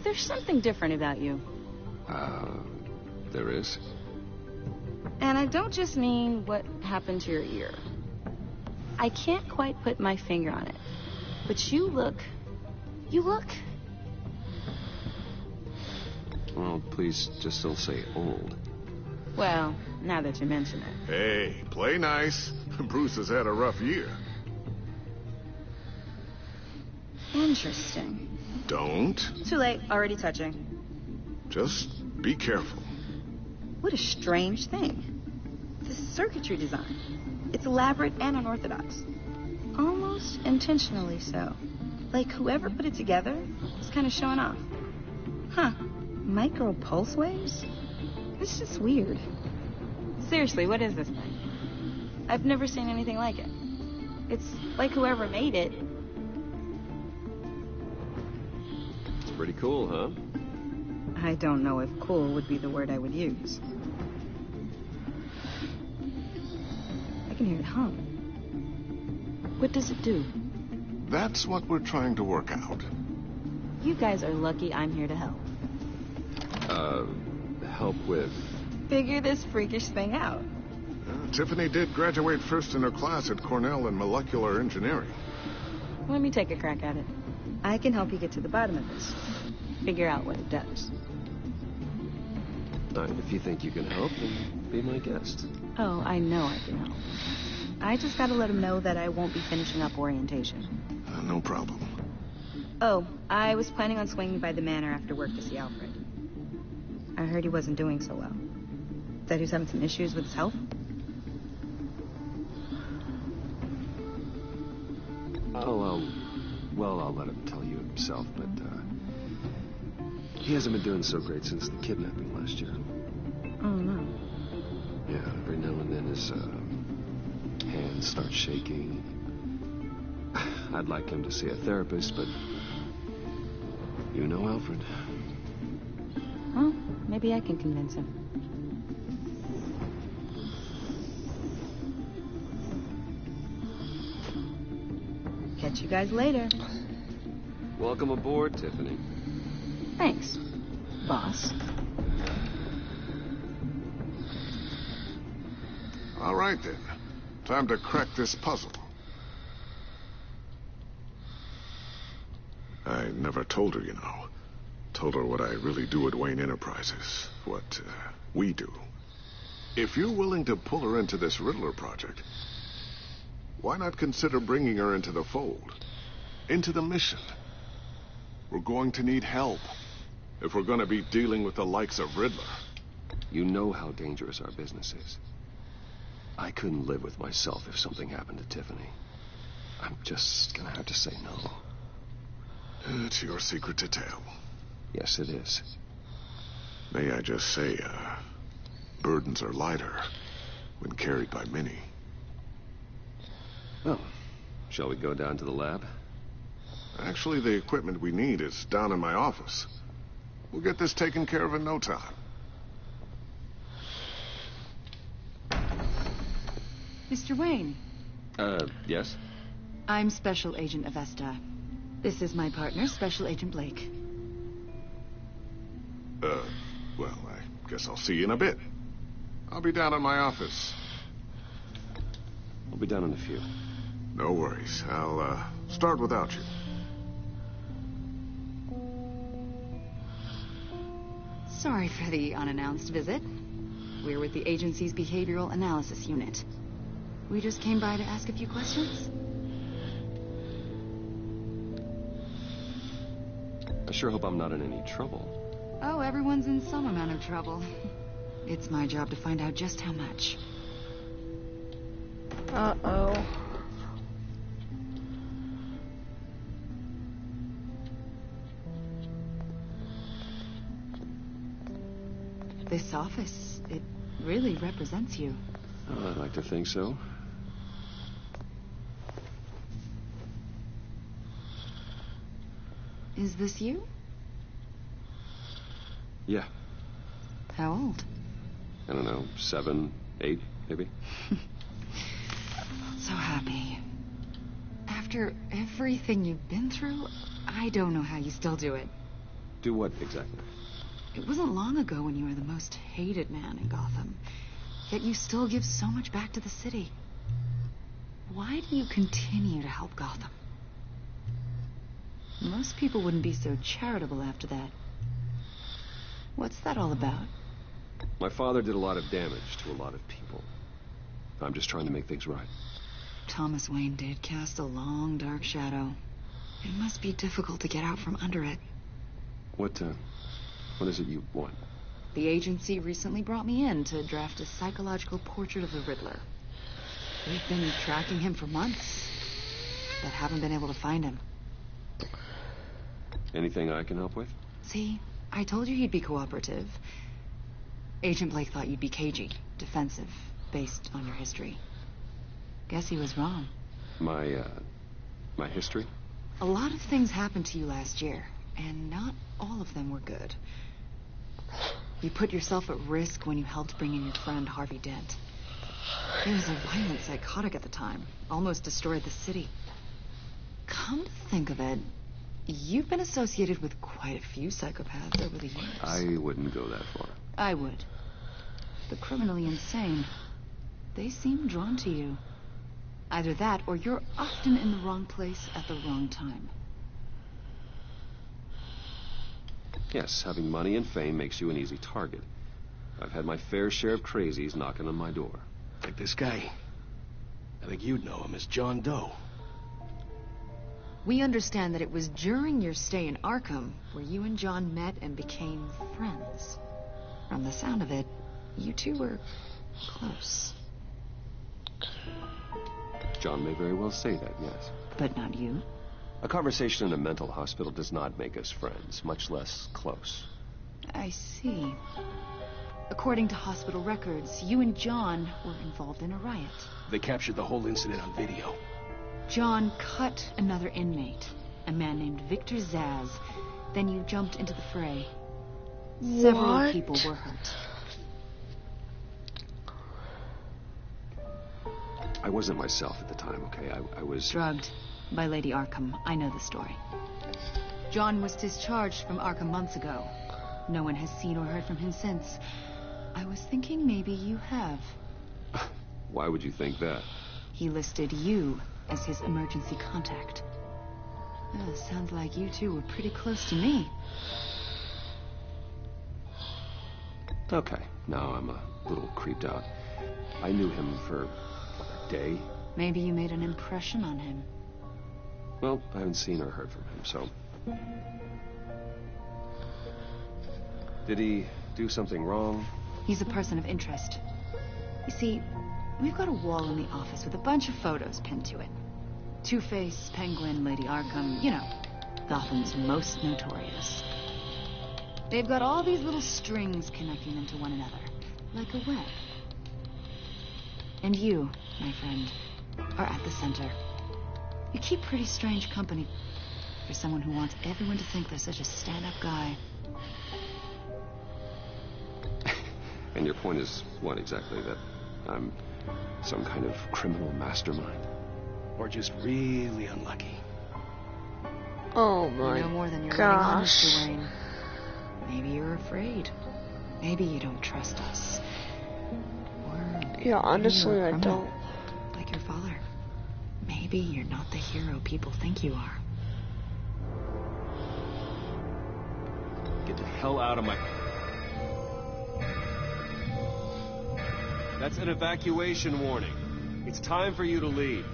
There's something different about you. There is? And I don't just mean what happened to your ear. I can't quite put my finger on it. But you look... Well, please just don't say old. Well, now that you mention it. Hey, play nice. Bruce has had a rough year. Interesting. Don't. Too late. Already touching. Just be careful. What a strange thing. This circuitry design. It's elaborate and unorthodox. Almost intentionally so. Like whoever put it together is kind of showing off. Huh. Micro pulse waves? It's just weird. Seriously, what is this thing? I've never seen anything like it. It's like whoever made it. It's pretty cool, huh? I don't know if cool would be the word I would use. here to help. What does it do? That's what we're trying to work out. You guys are lucky I'm here to help. Help with... Figure this freakish thing out. Tiffany did graduate first in her class at Cornell in molecular engineering. Let me take a crack at it. I can help you get to the bottom of this. Figure out what it does. If you think you can help, then be my guest. Oh, I know I can help. I just gotta let him know that I won't be finishing up orientation. No problem. Oh, I was planning on swinging by the manor after work to see Alfred. I heard he wasn't doing so well. That he was having some issues with his health. I'll let him tell you himself, but, he hasn't been doing so great since the kidnapping last year. Oh, no. Yeah, every now and then his, hands start shaking. I'd like him to see a therapist, but... You know Alfred. Well, maybe I can convince him. Catch you guys later. Welcome aboard, Tiffany. Thanks, boss. All right, then. Time to crack this puzzle. I never told her, you know. Told her what I really do at Wayne Enterprises. What, we do. If you're willing to pull her into this Riddler project, why not consider bringing her into the fold? Into the mission? We're going to need help if we're going to be dealing with the likes of Riddler. You know how dangerous our business is. I couldn't live with myself if something happened to Tiffany. I'm just gonna have to say no. It's your secret to tell. Yes, it is. May I just say, burdens are lighter when carried by many. Well, shall we go down to the lab? Actually, the equipment we need is down in my office. We'll get this taken care of in no time. Mr. Wayne. Yes? I'm Special Agent Avesta. This is my partner, Special Agent Blake. Well, I guess I'll see you in a bit. I'll be down in my office. I'll be down in a few. No worries. I'll, start without you. Sorry for the unannounced visit. We're with the agency's behavioral analysis unit. We just came by to ask a few questions. I sure hope I'm not in any trouble. Oh, everyone's in some amount of trouble. It's my job to find out just how much. Uh-oh. This office, it really represents you. Oh, I'd like to think so. Is this you? Yeah. How old? I don't know, 7, 8, maybe? So happy. After everything you've been through, I don't know how you still do it. Do what exactly? It wasn't long ago when you were the most hated man in Gotham. Yet you still give so much back to the city. Why do you continue to help Gotham? Most people wouldn't be so charitable after that. What's that all about? My father did a lot of damage to a lot of people. I'm just trying to make things right. Thomas Wayne did cast a long, dark shadow. It must be difficult to get out from under it. What is it you want? The agency recently brought me in to draft a psychological portrait of the Riddler. We've been tracking him for months, but haven't been able to find him. Anything I can help with? See, I told you he'd be cooperative. Agent Blake thought you'd be cagey, defensive, based on your history. Guess he was wrong. My history? A lot of things happened to you last year, and not all of them were good. You put yourself at risk when you helped bring in your friend Harvey Dent. He was a violent psychotic at the time. Almost destroyed the city. Come to think of it, you've been associated with quite a few psychopaths over the years. I wouldn't go that far. I would. The criminally insane. They seem drawn to you. Either that, or you're often in the wrong place at the wrong time. Yes, having money and fame makes you an easy target. I've had my fair share of crazies knocking on my door. Like this guy. I think you'd know him as John Doe. We understand that it was during your stay in Arkham where you and John met and became friends. From the sound of it, you two were close. John may very well say that, yes. But not you. A conversation in a mental hospital does not make us friends, much less close. I see. According to hospital records, you and John were involved in a riot. They captured the whole incident on video. John cut another inmate, a man named Victor Zsasz. Then you jumped into the fray. Several people were hurt. I wasn't myself at the time, okay? I was... Drugged by Lady Arkham. I know the story. John was discharged from Arkham months ago. No one has seen or heard from him since. I was thinking maybe you have. Why would you think that? He listed you as his emergency contact. Oh, sounds like you two were pretty close to me. Okay, now I'm a little creeped out. I knew him for a day. Maybe you made an impression on him. Well, I haven't seen or heard from him, so... Did he do something wrong? He's a person of interest. You see, we've got a wall in the office with a bunch of photos pinned to it. Two-Face, Penguin, Lady Arkham, you know, Gotham's most notorious. They've got all these little strings connecting them to one another, like a web. And you, my friend, are at the center. You keep pretty strange company for someone who wants everyone to think they're such a stand-up guy. And your point is what exactly? That I'm some kind of criminal mastermind? Or just really unlucky? Oh my You know more than you're gosh. letting on, Mr. Wayne. Maybe you're afraid. Maybe you don't trust us. Or Yeah, honestly, you're a I criminal, don't. like your father. Maybe you're not the hero people think you are. Get the hell out of my... That's an evacuation warning. It's time for you to leave.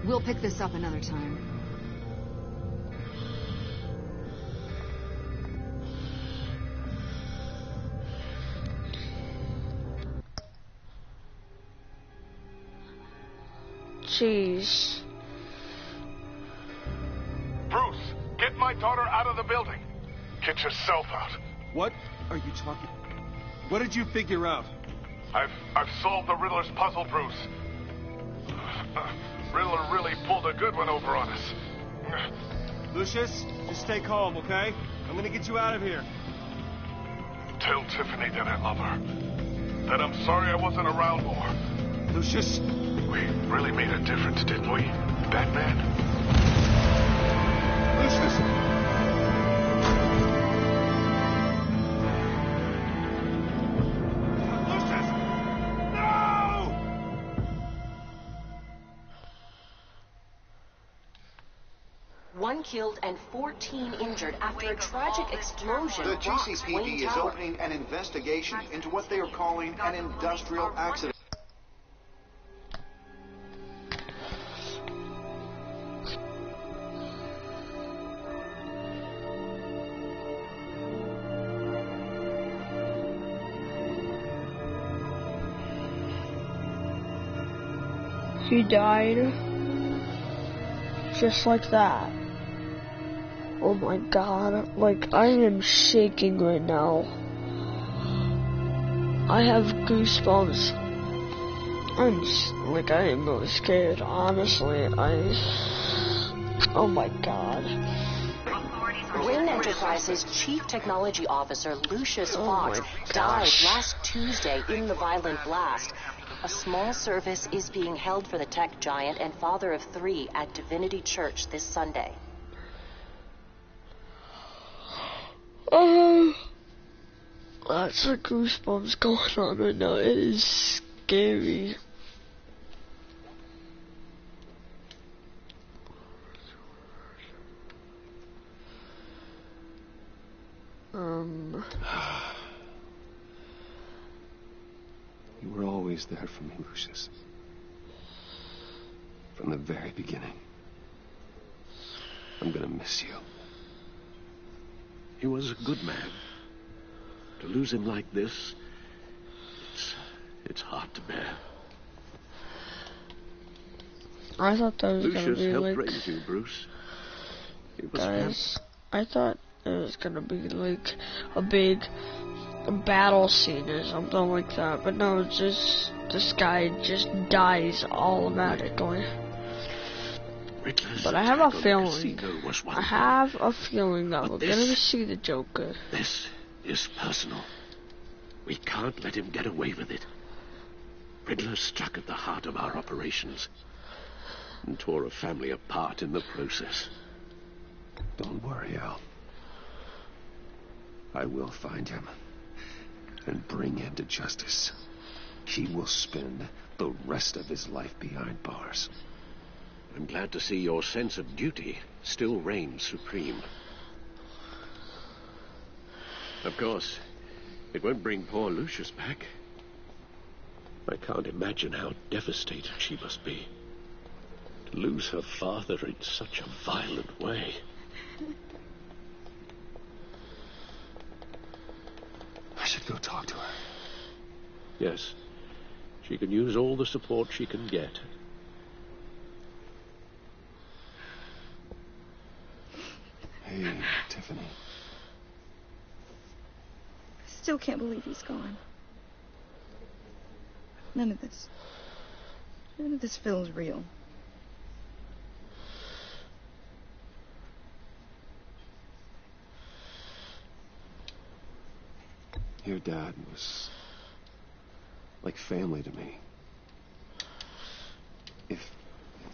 We'll pick this up another time. Jeez. Bruce, get my daughter out of the building. Get yourself out. What are you talking... What did you figure out? I've solved the Riddler's puzzle, Bruce. Riddler really pulled a good one over on us. Lucius, just stay calm, okay? I'm gonna get you out of here. Tell Tiffany that I love her. That I'm sorry I wasn't around more. Lucius? We really made a difference, didn't we, Batman? Lucius! One killed and 14 injured after a tragic explosion. The rocks Wayne GCPD is Tower. opening an investigation into what they are calling an industrial accident. He died. Just like that. Oh my god. Like, I am shaking right now. I have goosebumps. I am really scared, honestly. Oh my god. Authorities Wynn Enterprises Chief Technology Officer Lucius Fox died last Tuesday in the violent blast. A small service is being held for the tech giant and father of 3 at Divinity Church this Sunday. Lots of goosebumps going on right now. It is scary. You were always there for me, Lucius. From the very beginning. I'm gonna miss you. He was a good man. To lose him like this, it's hard to bear. I thought that was Lucius gonna be helped like... raise you, Bruce. It was Guys, I thought it was gonna be like a big battle scene or something like that, but no, it's just this guy just dies automatically. But I have a feeling, that we're gonna see the Joker. This is personal. We can't let him get away with it. Riddler struck at the heart of our operations and tore a family apart in the process. Don't worry, Al. I will find him and bring him to justice. He will spend the rest of his life behind bars. I'm glad to see your sense of duty still reigns supreme. Of course, it won't bring poor Lucius back. I can't imagine how devastated she must be to lose her father in such a violent way. I should go talk to her. Yes, she can use all the support she can get. Hey, Tiffany. I still can't believe he's gone. None of this feels real. Your dad was like family to me. If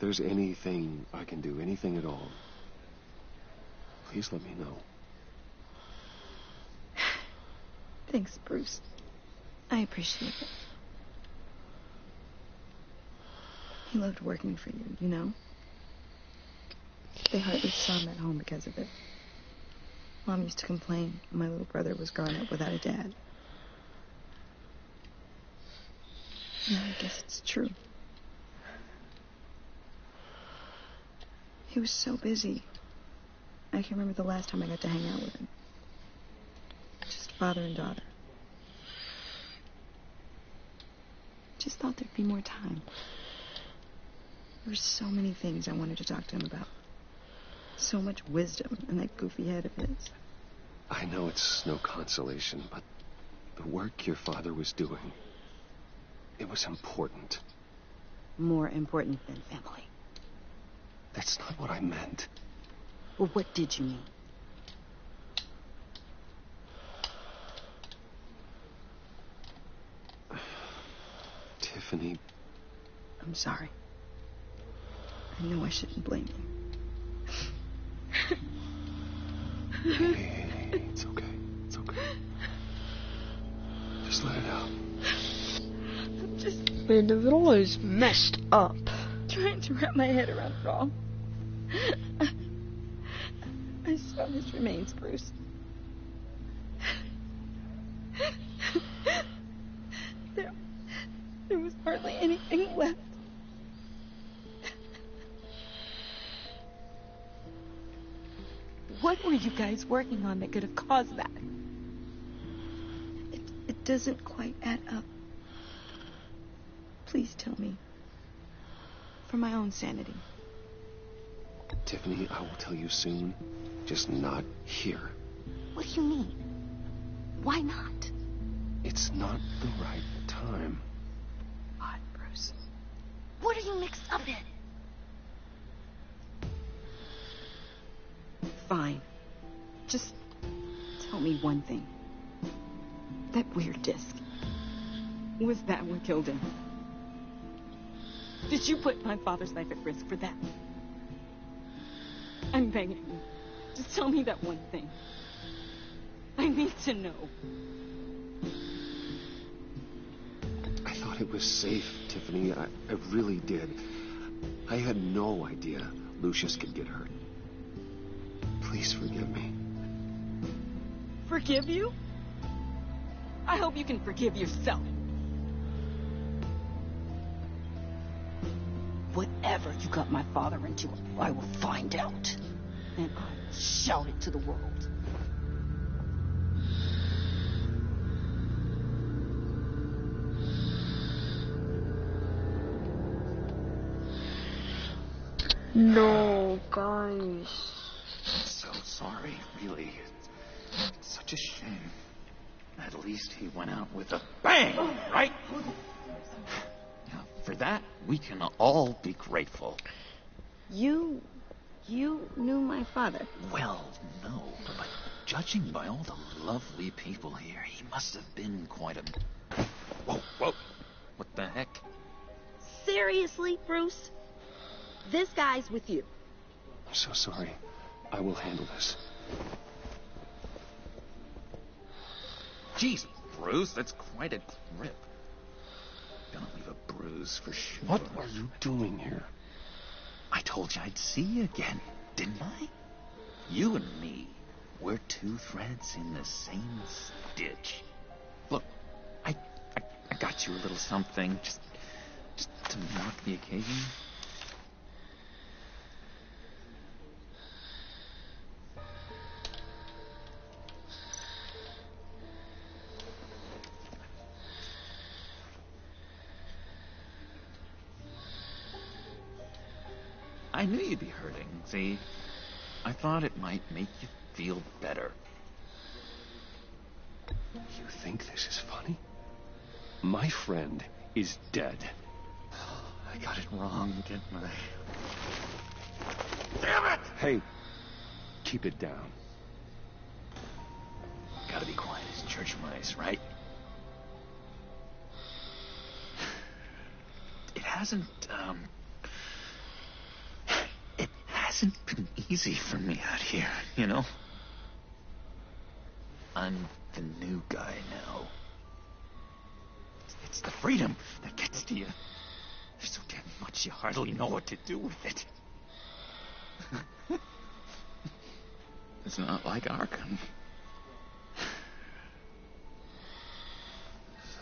there's anything I can do, anything at all, please let me know. Thanks, Bruce. I appreciate it. He loved working for you, you know? They hardly saw him at home because of it. Mom used to complain my little brother was growing up without a dad. No, I guess it's true. He was so busy. I can remember the last time I got to hang out with him. Just father and daughter. Just thought there'd be more time. There were so many things I wanted to talk to him about. So much wisdom in that goofy head of his. I know it's no consolation, but the work your father was doing, it was important. More important than family. That's not what I meant. Well, what did you mean? Tiffany. I'm sorry. I know I shouldn't blame you. Hey, it's okay. It's okay. Just let it out. I'm just... Man, the riddle is messed up. Trying to wrap my head around it all. I saw his remains, Bruce. There was hardly anything left. What were you guys working on that could have caused that? It doesn't quite add up. Please tell me. For my own sanity. Tiffany, I will tell you soon. Just not here. What do you mean? Why not? It's not the right time. What, Bruce? What are you mixed up in? Fine. Just tell me one thing. That weird disc. Was that what killed him? Did you put my father's life at risk for that? I'm begging you. Just tell me that one thing. I need to know. I thought it was safe, Tiffany. I really did. I had no idea Lucius could get hurt. Please forgive me. Forgive you? I hope you can forgive yourself. Whatever you got my father into, I will find out. And I will shout it to the world. No, guys. I'm so sorry, really. It's such a shame. At least he went out with a bang, right? Now, for that, we can all be grateful. You knew my father? Well, no, but judging by all the lovely people here, he must have been quite a... Whoa. What the heck? Seriously, Bruce? This guy's with you. I'm so sorry. I will handle this. Jeez, Bruce, that's quite a grip. Gonna leave a bruise for sure. What are you doing here? I told you I'd see you again, didn't I? You and me, we're two threads in the same stitch. Look, I got you a little something, just to mark the occasion. I knew you'd be hurting, see? I thought it might make you feel better. You think this is funny? My friend is dead. I got it wrong, didn't I? Damn it! Hey, keep it down. Gotta be quiet as church mice, right? It hasn't been easy for me out here, you know? I'm the new guy now. It's the freedom that gets to you. There's so damn much you hardly know what to do with it. It's not like Arkham.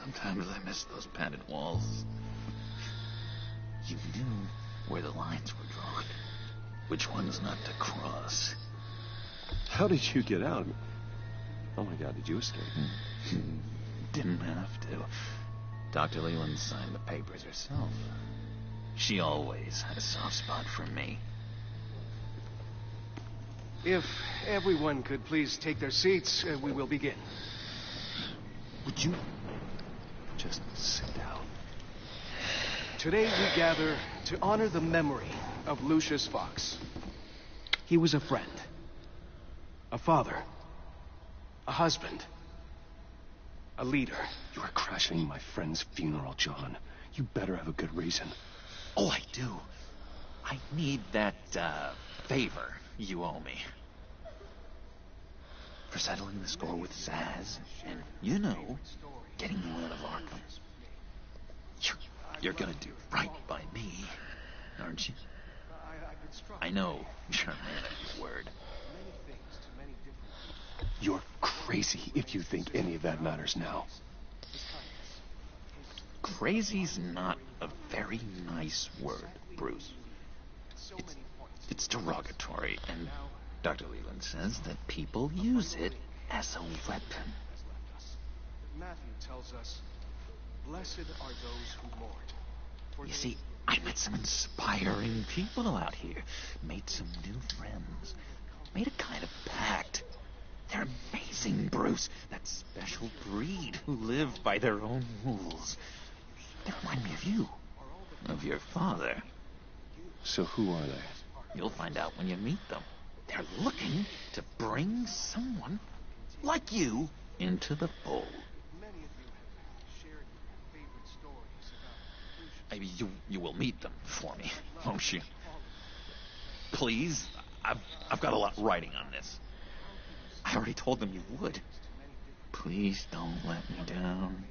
Sometimes I miss those padded walls. You knew where the lines were drawn. Which ones not to cross. How did you get out? Oh my God, did you escape? Didn't have to. Dr. Leland signed the papers herself. She always had a soft spot for me. If everyone could please take their seats, we will begin. Would you just sit down? Today we gather to honor the memory of Lucius Fox. He was a friend, a father, a husband, a leader. You are crashing my friend's funeral, John. You better have a good reason. Oh, I do. I need that, favor you owe me. For settling the score with Zsasz, and, you know, getting you out of Arkham. You're gonna do right by me, aren't you? I know you're a man of your word. You're crazy if you think any of that matters now. Crazy's not a very nice word, Bruce. It's derogatory, and Dr. Leland says that people use it as a weapon. Matthew tells us, blessed are those who mourn. You see, I met some inspiring people out here. Made some new friends. Made a kind of pact. They're amazing, Bruce. That special breed who live by their own rules. They remind me of you. Of your father. So who are they? You'll find out when you meet them. They're looking to bring someone like you into the fold. Maybe you will meet them for me, won't you? Please, I've got a lot writing on this. I already told them you would. Please don't let me down.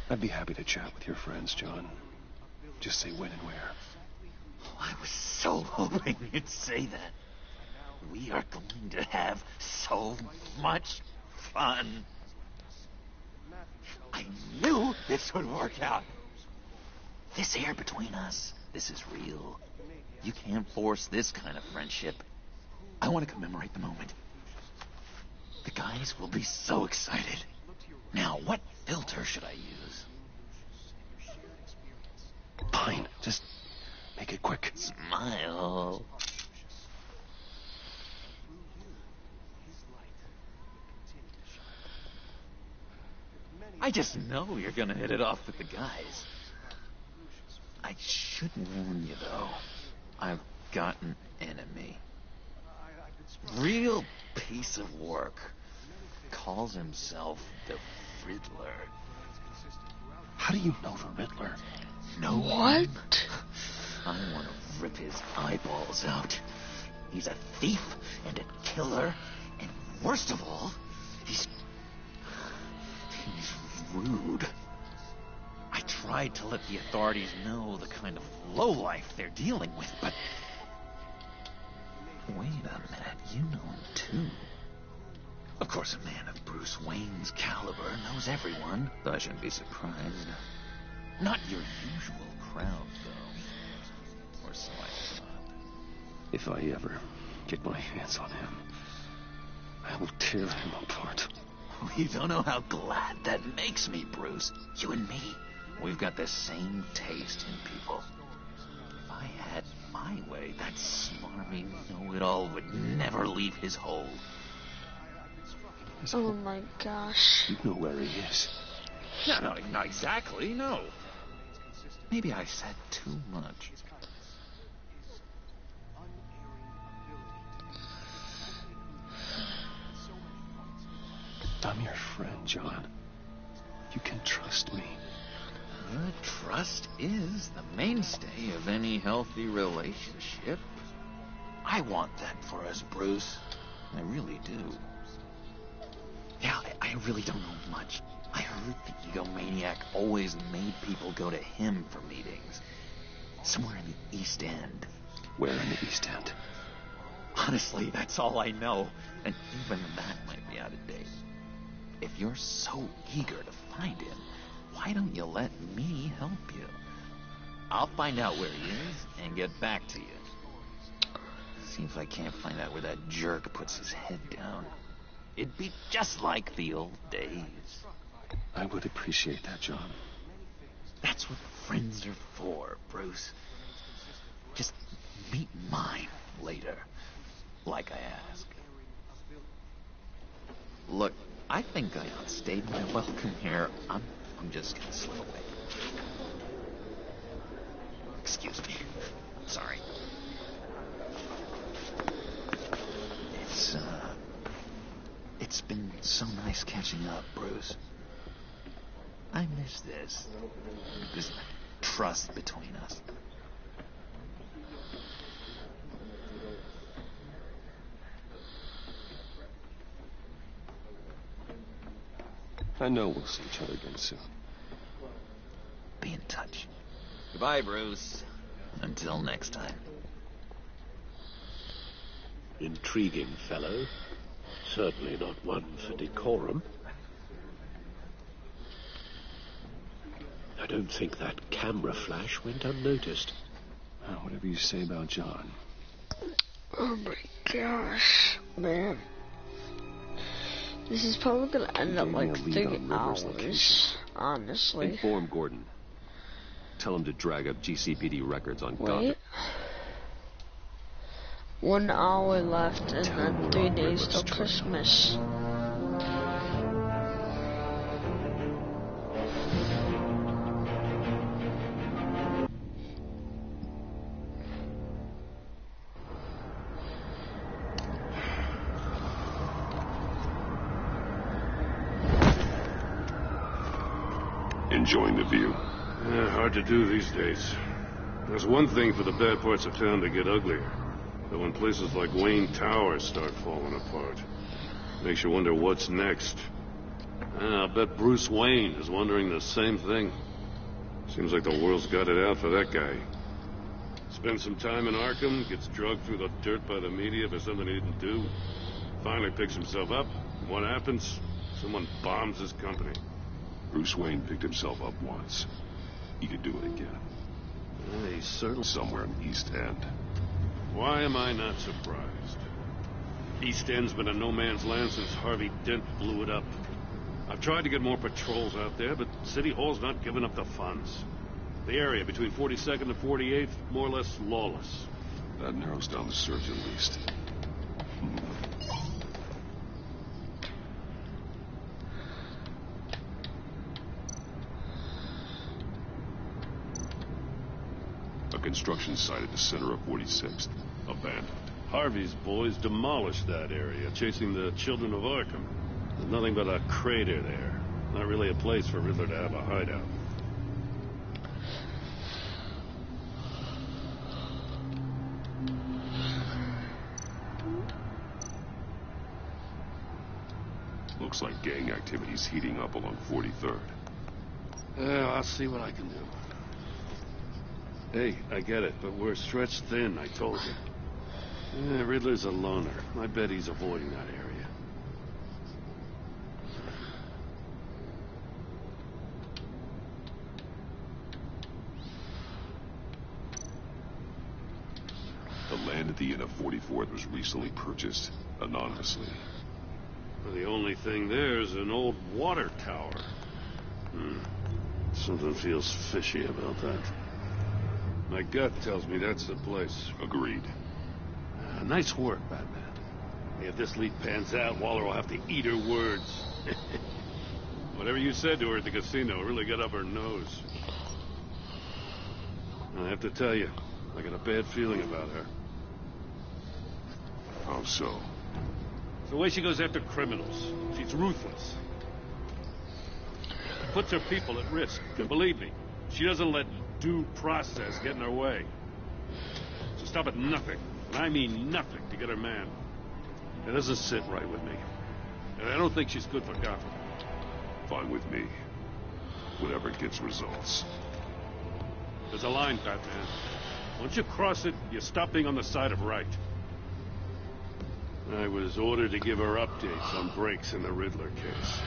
I'd be happy to chat with your friends, John. Just say when and where. Oh, I was so hoping you'd say that. We are going to have so much fun. I knew this would work out. This air between us, this is real. You can't force this kind of friendship. I want to commemorate the moment. The guys will be so excited. Now, what filter should I use? Fine, just make it quick. Smile. I just know you're gonna hit it off with the guys. I should warn you, though. I've got an enemy. Real piece of work. Calls himself the Riddler. How do you know the Riddler? No. What? I want to rip his eyeballs out. He's a thief and a killer, and worst of all, he's rude. I tried to let the authorities know the kind of lowlife they're dealing with, but... Wait a minute, you know him too. Of course, a man of Bruce Wayne's caliber knows everyone, though I shouldn't be surprised. Not your usual crowd, though. Or so I thought. If I ever get my hands on him, I will tear him apart. You don't know how glad that makes me, Bruce. You and me, we've got the same taste in people. If I had my way, that smarmy know-it-all would never leave his hole. Oh my gosh. You know where he is. No, not exactly, no. Maybe I said too much. I'm your friend, John. You can trust me. Trust is the mainstay of any healthy relationship. I want that for us, Bruce. I really do. Yeah, I really don't know much. I heard the egomaniac always made people go to him for meetings. Somewhere in the East End. Where in the East End? Honestly, that's all I know. And even that might be out of date. If you're so eager to find him, why don't you let me help you? I'll find out where he is and get back to you. See if I can't find out where that jerk puts his head down. It'd be just like the old days. I would appreciate that, John. That's what friends are for, Bruce. Just meet mine later, like I asked. Look, I think I outstayed my welcome here. I'm just gonna slip away. Excuse me. I'm sorry. It's been so nice catching up, Bruce. I miss this trust between us. I know we'll see each other again soon. Be in touch. Goodbye, Bruce. Until next time. Intriguing fellow. Certainly not one for decorum. I don't think that camera flash went unnoticed. Whatever you say about John. Oh my gosh, man. This is probably gonna end up like 3 hours, honestly. Inform Gordon. Tell him to drag up GCPD records on Gotham. Wait. 1 hour left and then 3 days till Christmas. Enjoying the view? Yeah, hard to do these days. There's one thing for the bad parts of town to get uglier. But when places like Wayne Tower start falling apart, makes you wonder what's next. I'll bet Bruce Wayne is wondering the same thing. Seems like the world's got it out for that guy. Spends some time in Arkham, gets drugged through the dirt by the media for something he didn't do. Finally picks himself up. What happens? Someone bombs his company. Bruce Wayne picked himself up once. He could do it again. He's certainly somewhere in East End. Why am I not surprised? East End's been a no man's land since Harvey Dent blew it up. I've tried to get more patrols out there, but City Hall's not giving up the funds. The area between 42nd and 48th, more or less lawless. That narrows down the search at least. A construction site at the center of 46th. Abandoned. Harvey's boys demolished that area, chasing the children of Arkham. There's nothing but a crater there. Not really a place for Riddler to have a hideout. Looks like gang activity's heating up along 43rd. Yeah, I'll see what I can do. Hey, I get it, but we're stretched thin, I told you. Yeah, Riddler's a loner. I bet he's avoiding that area. The land at the end of 44th was recently purchased anonymously. Well, the only thing there is an old water tower. Something feels fishy about that. My gut tells me that's the place. Agreed. Nice work, Batman. If this lead pans out, Waller will have to eat her words. Whatever you said to her at the casino really got up her nose. I have to tell you, I got a bad feeling about her. How so? It's the way she goes after criminals. She's ruthless. Puts her people at risk. And believe me, she doesn't let due process get in her way. She'll stop at nothing, and I mean nothing, to get her man. It doesn't sit right with me. And I don't think she's good for Gotham. Fine with me. Whatever gets results. There's a line, Batman. Once you cross it, you stop being on the side of right. I was ordered to give her updates on breaks in the Riddler case.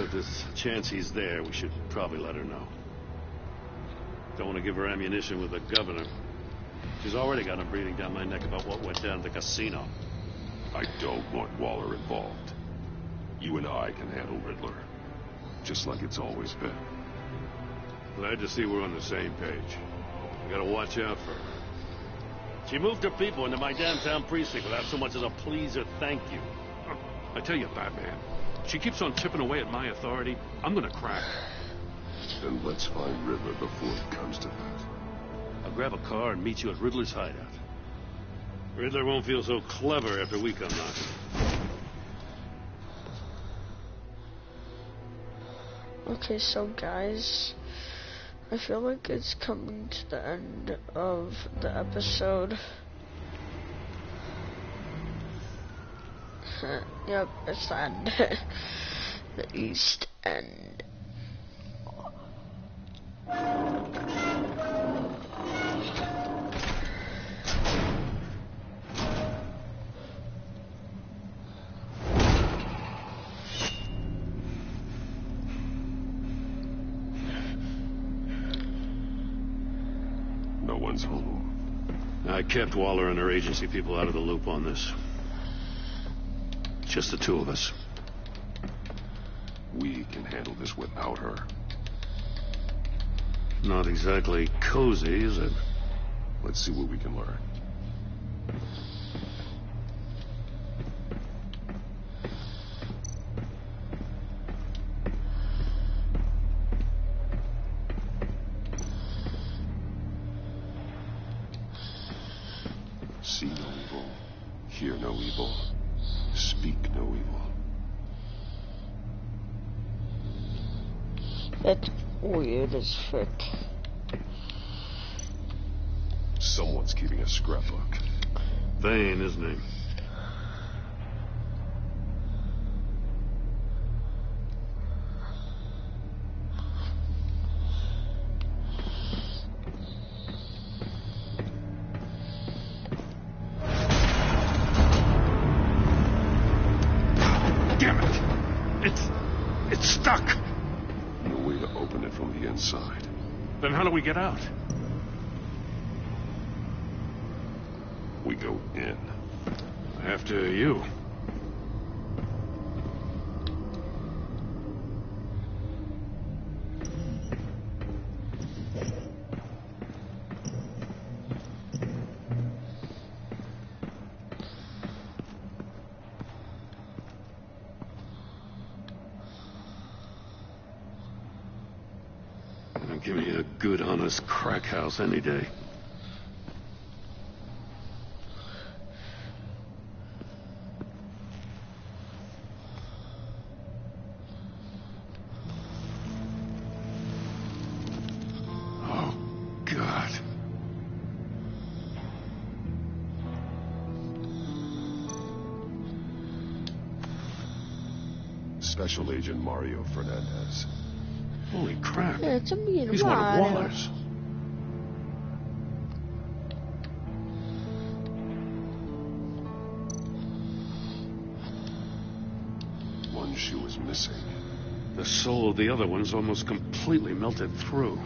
If there's a chance he's there, we should probably let her know. Don't want to give her ammunition with the governor. She's already got him breathing down my neck about what went down at the casino. I don't want Waller involved. You and I can handle Riddler. Just like it's always been. Glad to see we're on the same page. We gotta watch out for her. She moved her people into my downtown precinct without so much as a please or thank you. I tell you, Batman, she keeps on chipping away at my authority. I'm gonna crack. Then let's find Riddler before it comes to that. I'll grab a car and meet you at Riddler's hideout. Riddler won't feel so clever after we come knocking. Okay, so guys, I feel like it's coming to the end of the episode. Yep, it's the end. The East End. No one's home. I kept Waller and her agency people out of the loop on this. Just the two of us. We can handle this without her. Not exactly cozy, is it? Let's see what we can learn. See no evil, hear no evil, speak no evil. It's weird as frick. Someone's keeping a scrapbook. Vane, isn't he? It's stuck! No way to open it from the inside. Then how do we get out? We go in. After you. Give me a good, honest crack house any day. Oh, God. Special Agent Mario Fernandez. Holy crap. Yeah, it's a mean He's one of Waller's. One shoe is missing. The sole of the other one's almost completely melted through.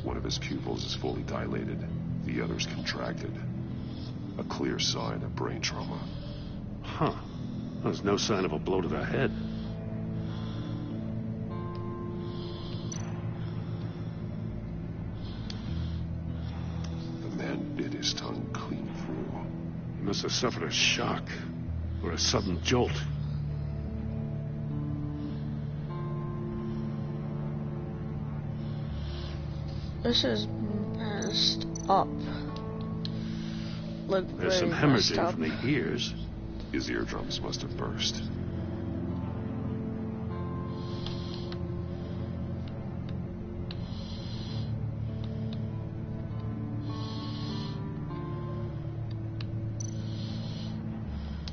One of his pupils is fully dilated. The other's contracted. A clear sign of brain trauma. Huh. There's no sign of a blow to the head. The man bit his tongue clean through. He must have suffered a shock or a sudden jolt. This is messed up. Like, there's some hemorrhaging from the ears. His eardrums must have burst.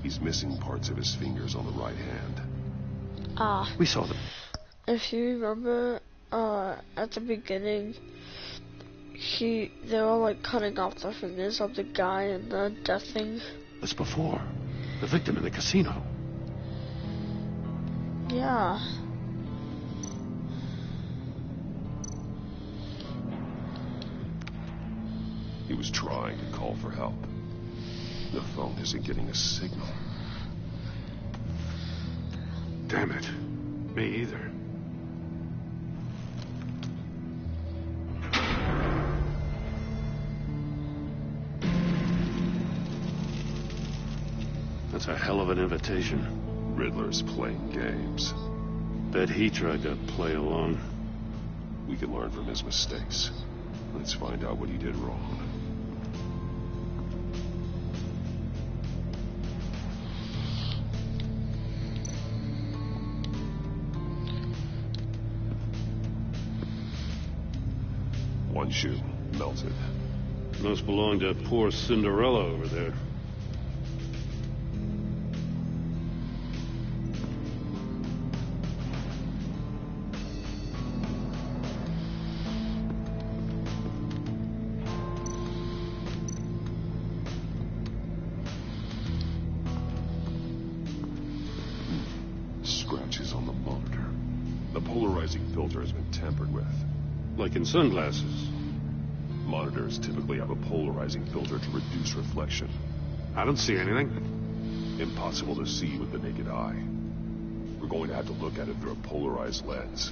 He's missing parts of his fingers on the right hand. We saw them. If you remember, at the beginning, they were like cutting off the fingers of the guy in the death thing. That's before. The victim in the casino. Yeah. He was trying to call for help. The phone isn't getting a signal. Damn it. Me either. That's a hell of an invitation. Riddler's playing games. Bet he tried to play along. We can learn from his mistakes. Let's find out what he did wrong. One shoe melted. Must belong to poor Cinderella over there. Scratches on the monitor. The polarizing filter has been tampered with. Like in sunglasses. Monitors typically have a polarizing filter to reduce reflection. I don't see anything. Impossible to see with the naked eye. We're going to have to look at it through a polarized lens.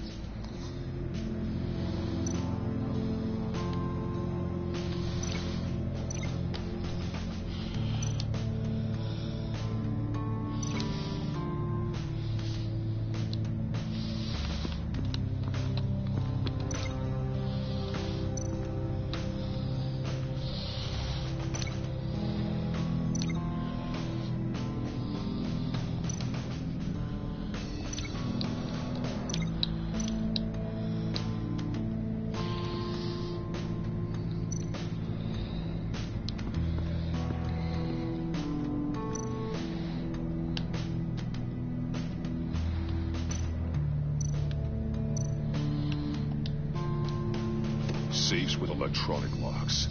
Safes with electronic locks.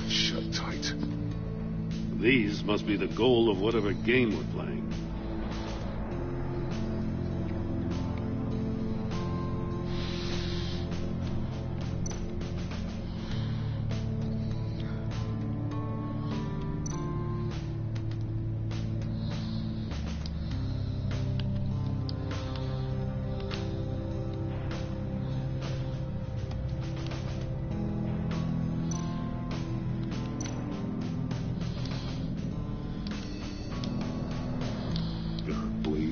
Shut tight. These must be the goal of whatever game we're playing.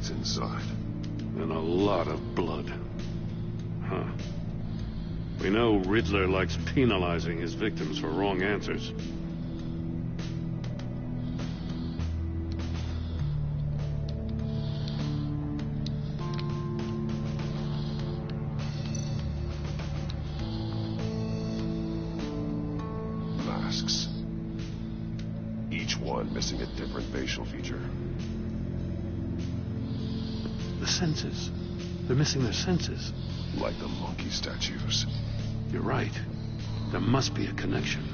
Inside. And a lot of blood. Huh. We know Riddler likes penalizing his victims for wrong answers. Masks. Each one missing a different facial feature. The senses. They're missing their senses. Like the monkey statues. You're right. There must be a connection.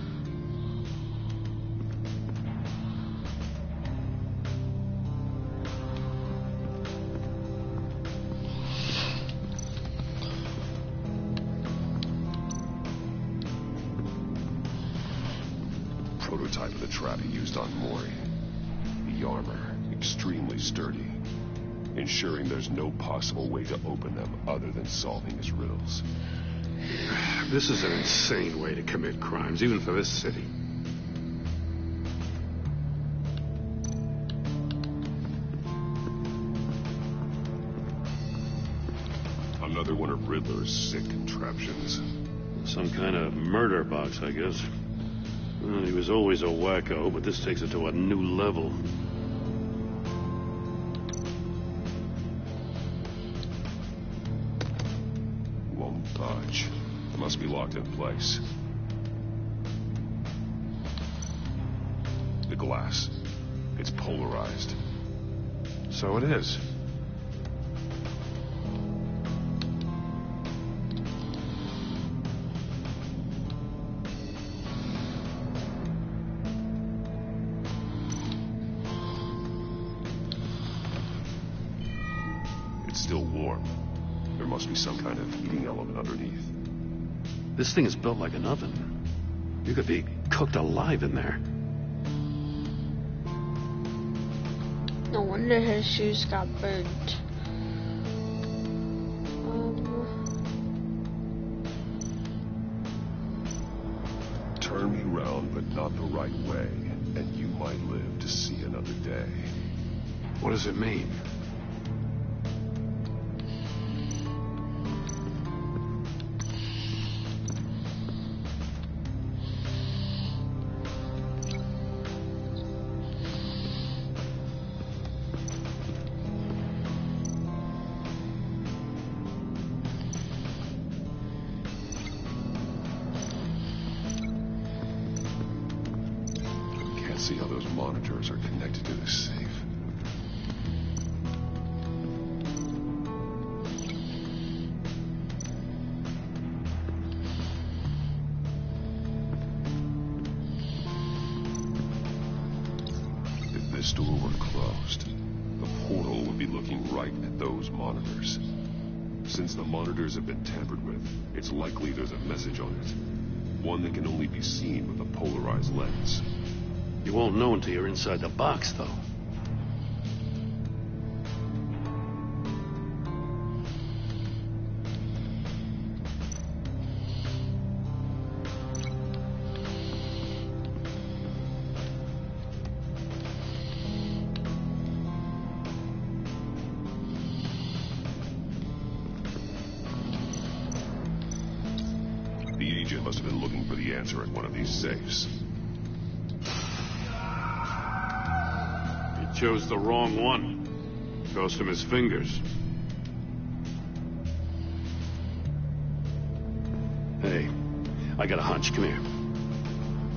Prototype of the trap he used on Mori. The armor, extremely sturdy. Ensuring there's no possible way to open them other than solving his riddles. This is an insane way to commit crimes, even for this city. Another one of Riddler's sick contraptions. Some kind of murder box, I guess. Well, he was always a wacko, but this takes it to a new level. Budge. It must be locked in place. The glass. It's polarized. So it is. It's still warm. There must be some kind of heating element underneath. This thing is built like an oven. You could be cooked alive in there. No wonder his shoes got burnt. Turn me round, but not the right way, and you might live to see another day. What does it mean? See how those monitors are connected to this safe. If this door were closed, the portal would be looking right at those monitors. Since the monitors have been tampered with, it's likely there's a message on it. One that can only be seen with a polarized lens. You won't know until you're inside the box, though. The agent must have been looking for the answer at one of these safes. Chose the wrong one. Cost him his fingers. Hey, I got a hunch. Come here.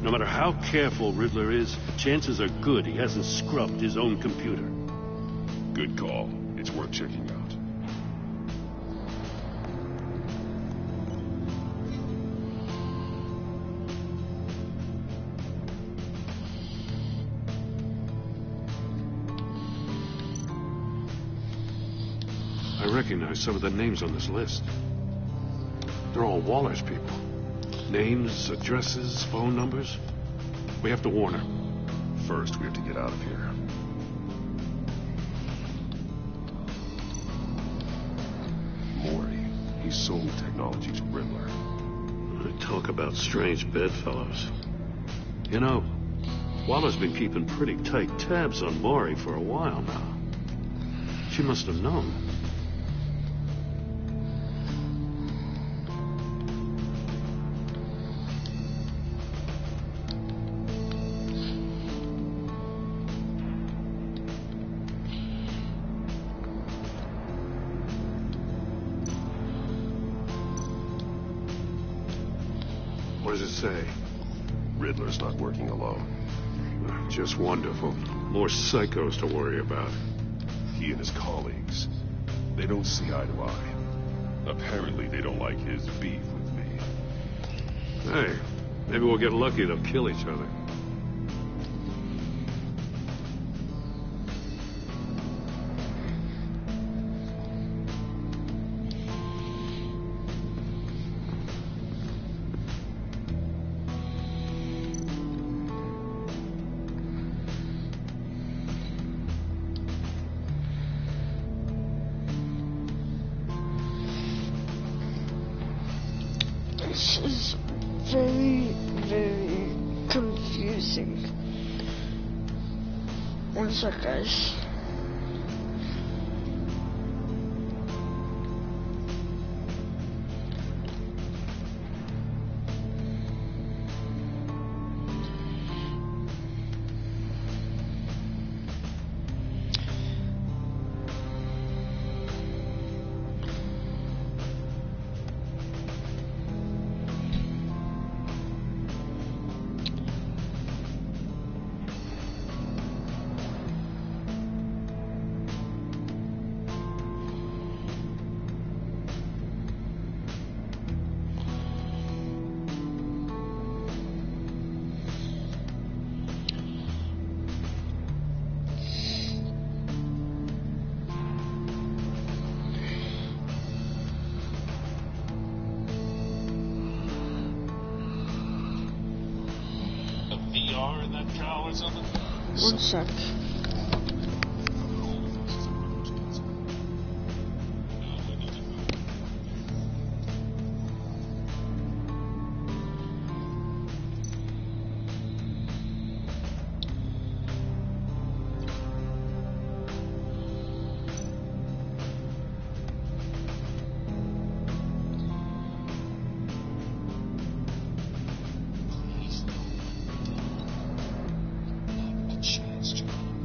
No matter how careful Riddler is, chances are good he hasn't scrubbed his own computer. Good call. It's worth checking out. I recognize some of the names on this list. They're all Waller's people. Names, addresses, phone numbers. We have to warn her. First, we have to get out of here. Mori, he sold technology to Riddler. Talk about strange bedfellows. You know, Waller's been keeping pretty tight tabs on Mori for a while now. She must have known. What does it say? Riddler's not working alone. Just wonderful. More psychos to worry about. He and his colleagues, they don't see eye to eye. Apparently they don't like his beef with me. Hey, maybe we'll get lucky. They'll kill each other. This is very, very confusing. One sec, guys. VR in that cow or something? One sec. A chance, John.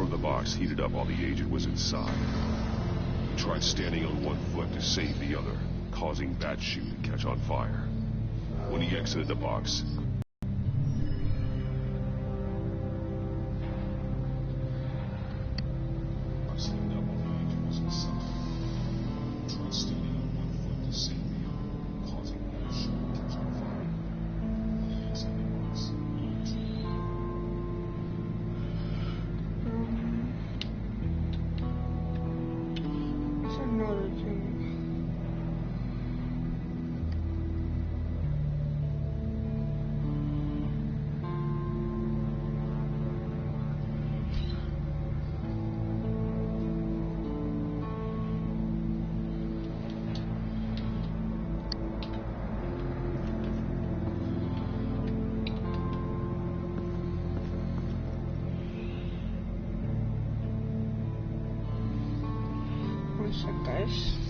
of the box heated up while the agent was inside. He tried standing on one foot to save the other, causing that chute to catch on fire. When he exited the box, guys.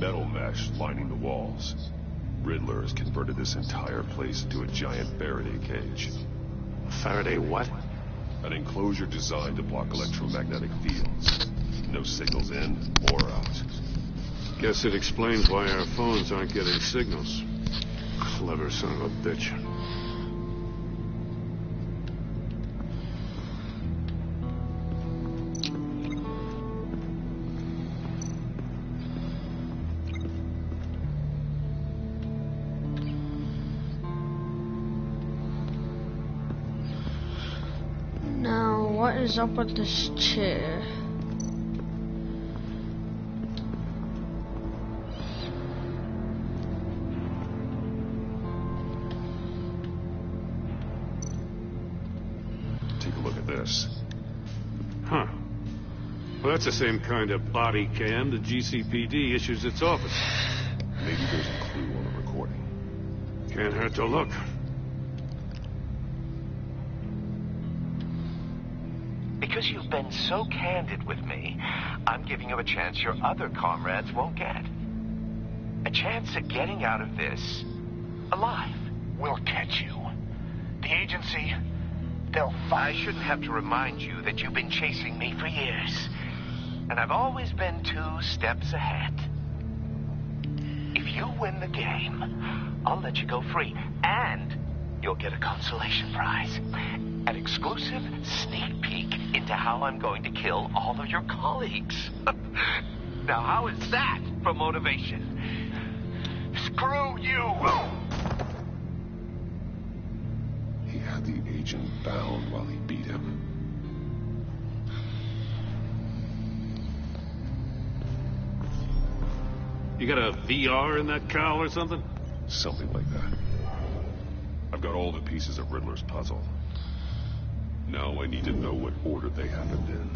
metal mesh lining the walls. Riddler has converted this entire place into a giant Faraday cage. Faraday what? An enclosure designed to block electromagnetic fields. No signals in or out. Guess it explains why our phones aren't getting signals. Clever son of a bitch. Now, what is up with this chair? Take a look at this. Huh. Well, that's the same kind of body cam the GCPD issues its office. Maybe there's a clue on the recording. Can't hurt to look. Because you've been so candid with me, I'm giving you a chance your other comrades won't get. A chance at getting out of this alive. We'll catch you. The agency, they'll find... I shouldn't have to remind you that you've been chasing me for years. And I've always been 2 steps ahead. If you win the game, I'll let you go free. And you'll get a consolation prize. An exclusive sneak peek into how I'm going to kill all of your colleagues. Now, how is that for motivation? Screw you! He had the agent bound while he beat him. You got a VR in that cowl or something? Something like that. I've got all the pieces of Riddler's puzzle. Now I need to know what order they happened in.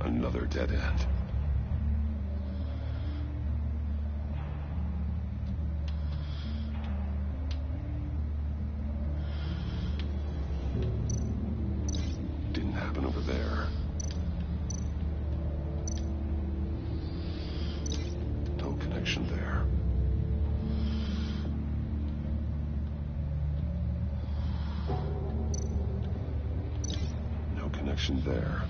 Another dead end. Didn't happen over there. No connection there. No connection there.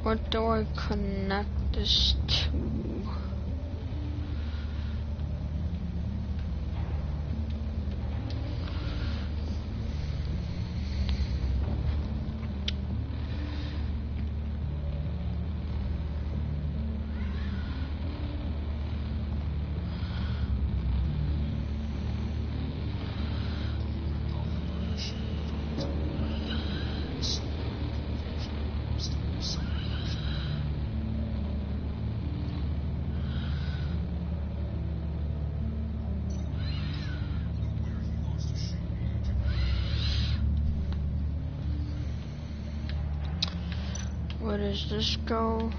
What do I connect this to? Where does this go?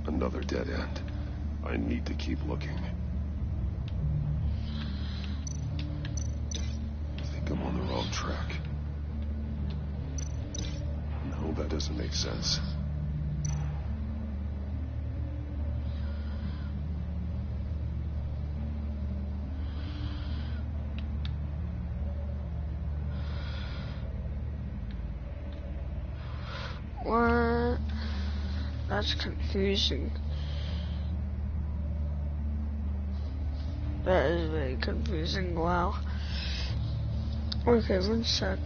Another dead end. I need to keep looking. I think I'm on the wrong track. No, that doesn't make sense. What? That's confusing. That is very confusing, wow. Okay, one sec.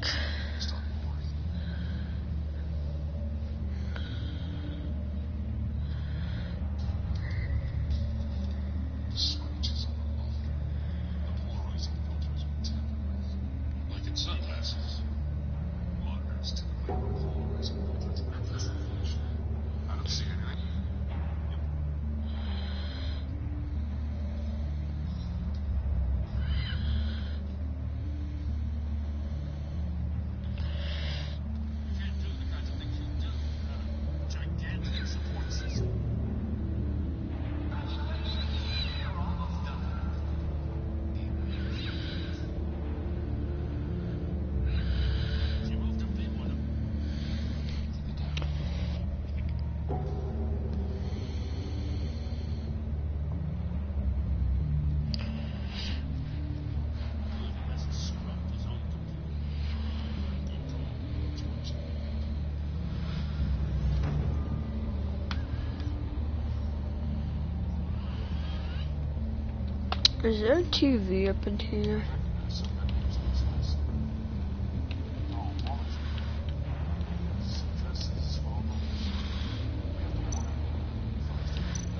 Is there a TV up in here?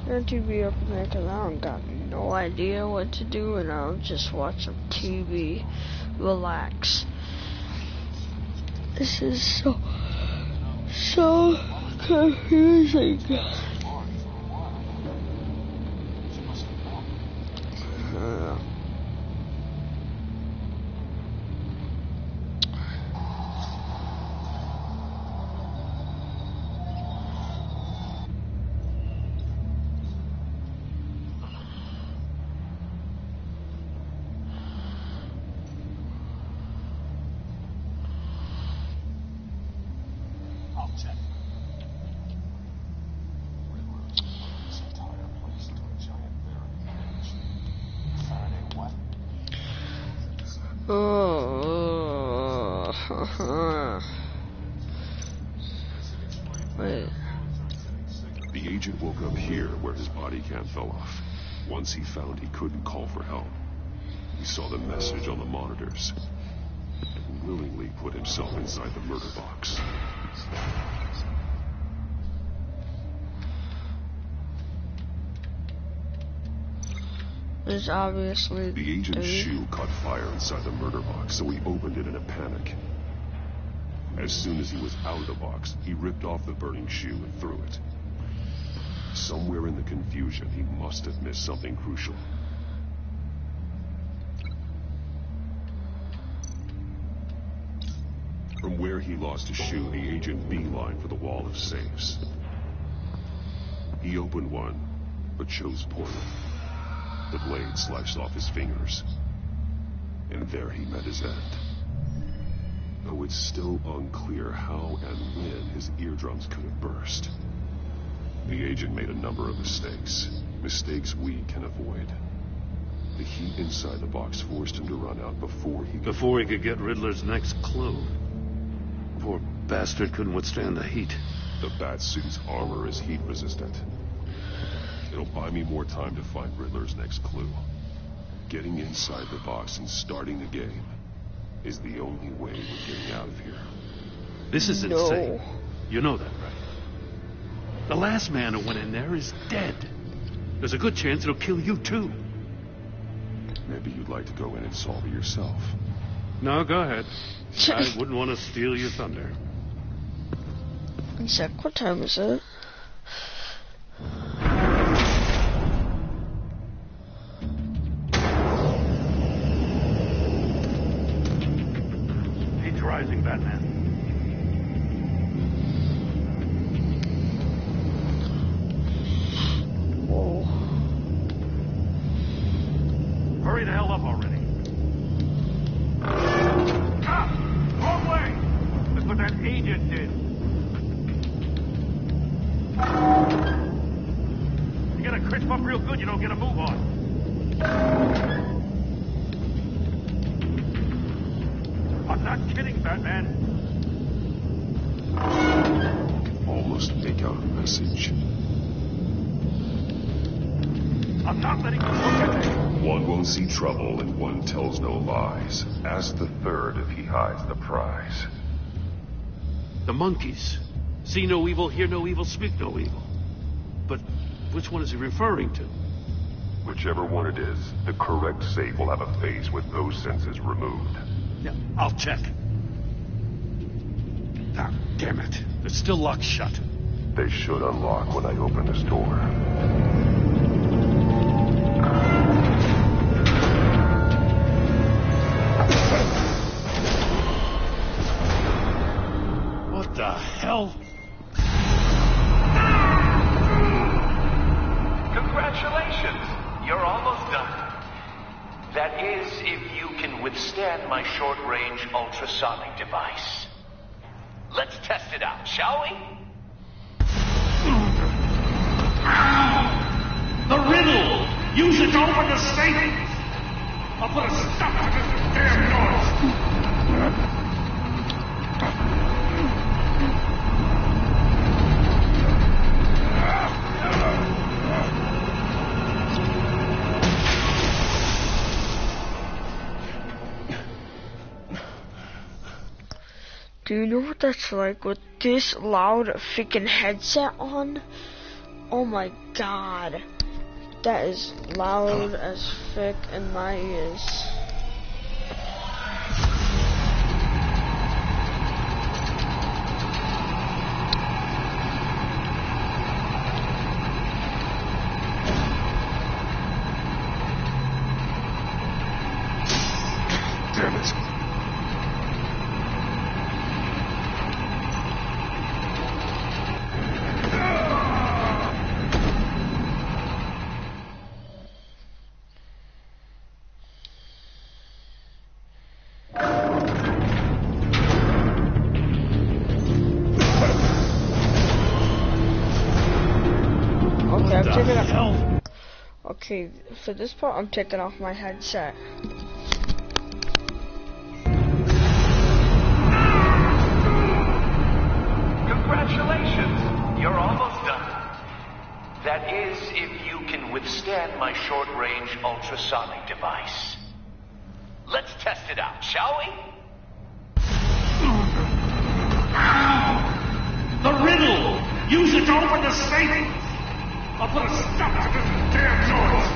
There a TV up in there? Cause I don't got no idea what to do, and I'll just watch some TV, relax. This is so confusing. Wait. The agent woke up here where his body cam fell off. Once he found he couldn't call for help, he saw the message on the monitors and willingly put himself inside the murder box. There's obviously... The agent's shoe caught fire inside the murder box, so he opened it in a panic. As soon as he was out of the box, he ripped off the burning shoe and threw it. Somewhere in the confusion, he must have missed something crucial. From where he lost his shoe, the agent beelined for the wall of safes. He opened one, but chose poorly. The blade sliced off his fingers, and there he met his end. Though it's still unclear how and when his eardrums could have burst. The agent made a number of mistakes. Mistakes we can avoid. The heat inside the box forced him to run out before he could get Riddler's next clue. Poor bastard couldn't withstand the heat. The Batsuit's armor is heat resistant. It'll buy me more time to find Riddler's next clue. Getting inside the box and starting the game is the only way we're getting out of here. This is insane. You know that, right? The last man who went in there is dead. There's a good chance it'll kill you, too. Maybe you'd like to go in and solve it yourself. No, go ahead. I wouldn't want to steal your thunder. Zach, what time is it? Heat's rising, Batman. Whoa. Hurry the hell up already. Ah! Wrong way! Look what that agent did. You gotta crisp up real good, you don't get a move on. I'm not kidding, Batman. Almost make out a message. I'm not letting you look at me. One won't see trouble and one tells no lies. Ask the third if he hides the prize. The monkeys. See no evil, hear no evil, speak no evil. But which one is he referring to? Whichever one it is, the correct safe will have a face with those senses removed. Yeah, I'll check. Ah, damn it. They're still locked shut. They should unlock when I open this door. What the hell? Congratulations! You're almost done. That is, if you can withstand my short-range ultrasonic device. Let's test it out, shall we? The riddle! Use it to open the safe! I'll put a stop to this damn noise! Do you know what that's like with this loud freaking headset on? Oh my god. That is loud as frick in my ears. Damn it. Okay, for this part, I'm taking off my headset. Congratulations! You're almost done. That is, if you can withstand my short-range ultrasonic device. Let's test it out, shall we? The riddle! Use it to open the safe! I'll put a stop to this damn noise!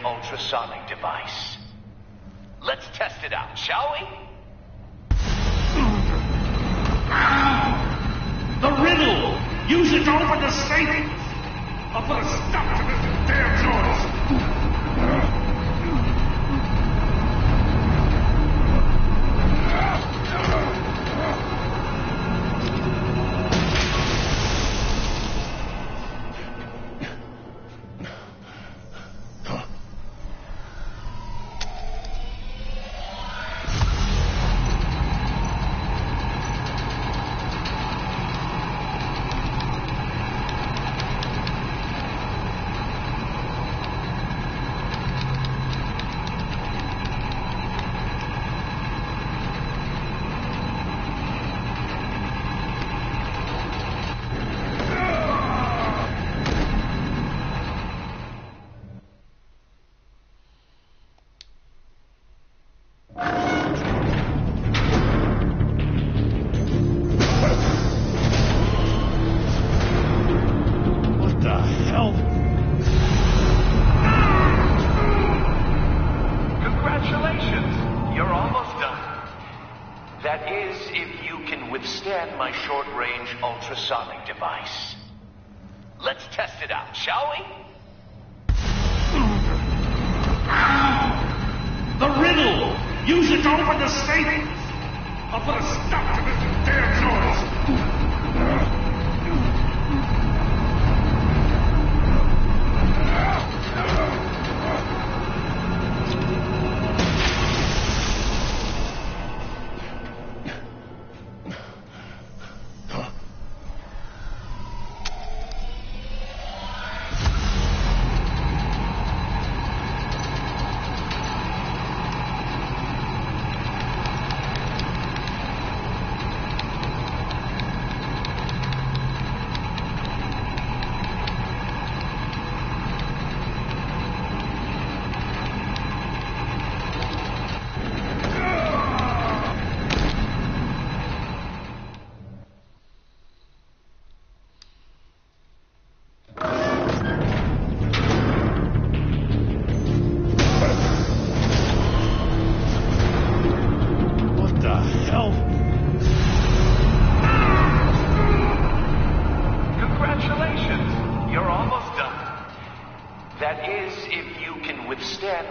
Ultrasonic device. Let's test it out, shall we? The riddle! Use it to open the safe! I'll put a stop to this damn noise! Ultrasonic device. Let's test it out, shall we? The riddle! Use it to open the safe! I'll put a stop to this damn noise!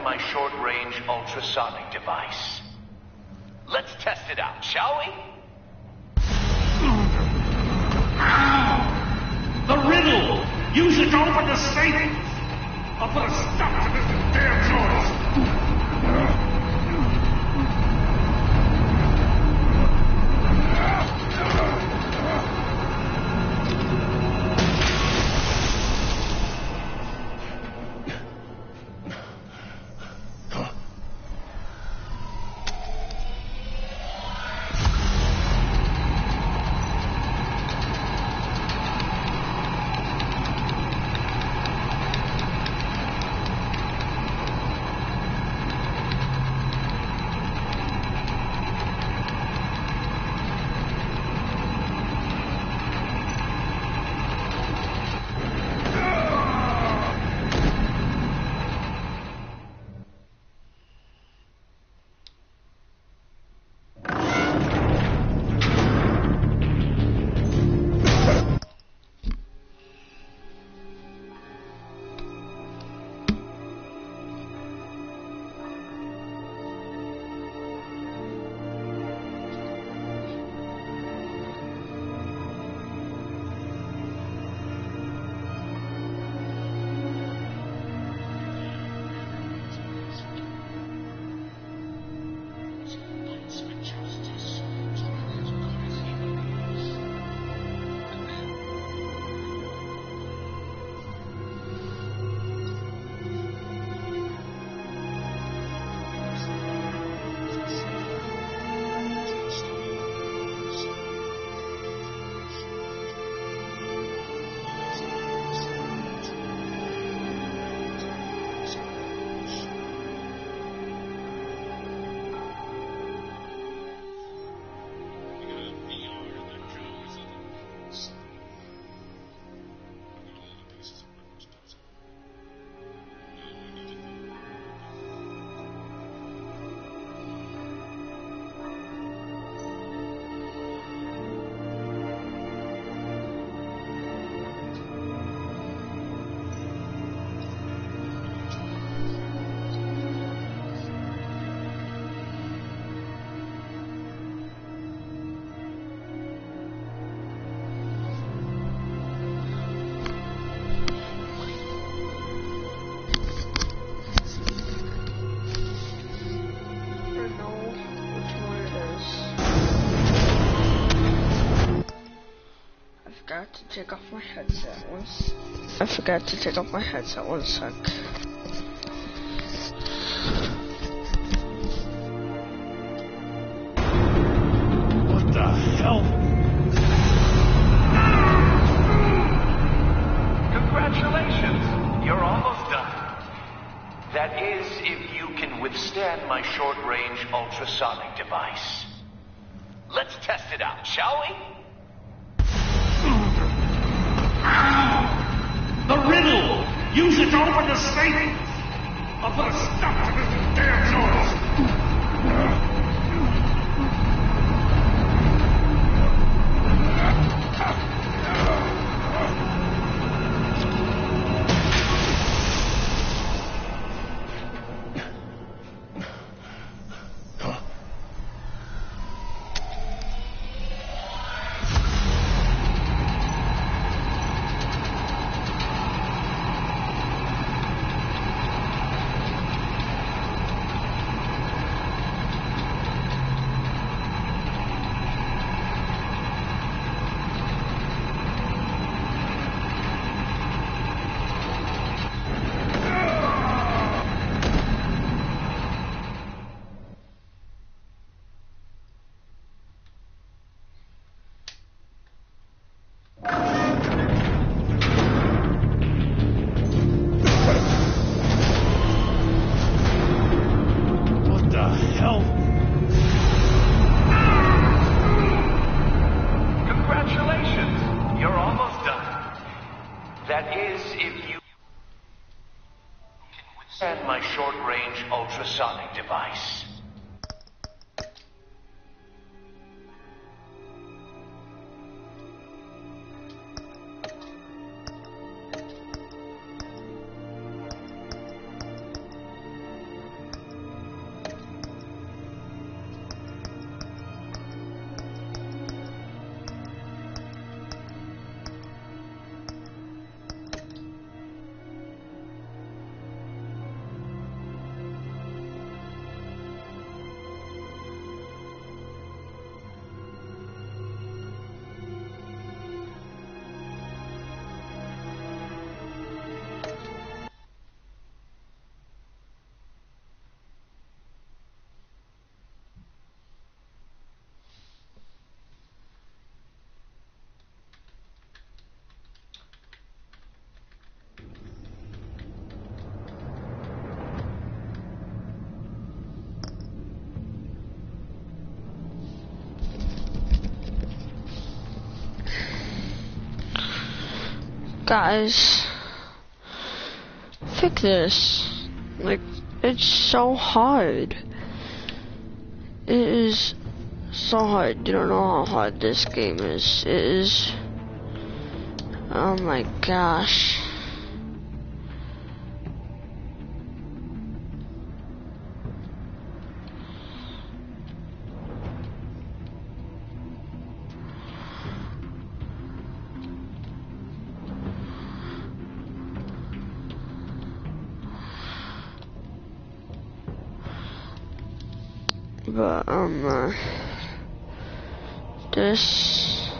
my short-range ultrasonic device. Let's test it out, shall we? The riddle! Use it to open the safe! I'll put a stop to this damn noise! forgot to take off my headset once. I forgot to take off my headset 1 sec. What the hell? Congratulations! You're almost done. That is, if you can withstand my short-range ultrasonic device. Let's test it out, shall we? The riddle! Use it to open the safe! I'll put a stop to this damn noise! Ultrasonic device. Guys, fix this. Like, it's so hard. It is so hard. You don't know how hard this game is. It is. Oh my gosh. But, this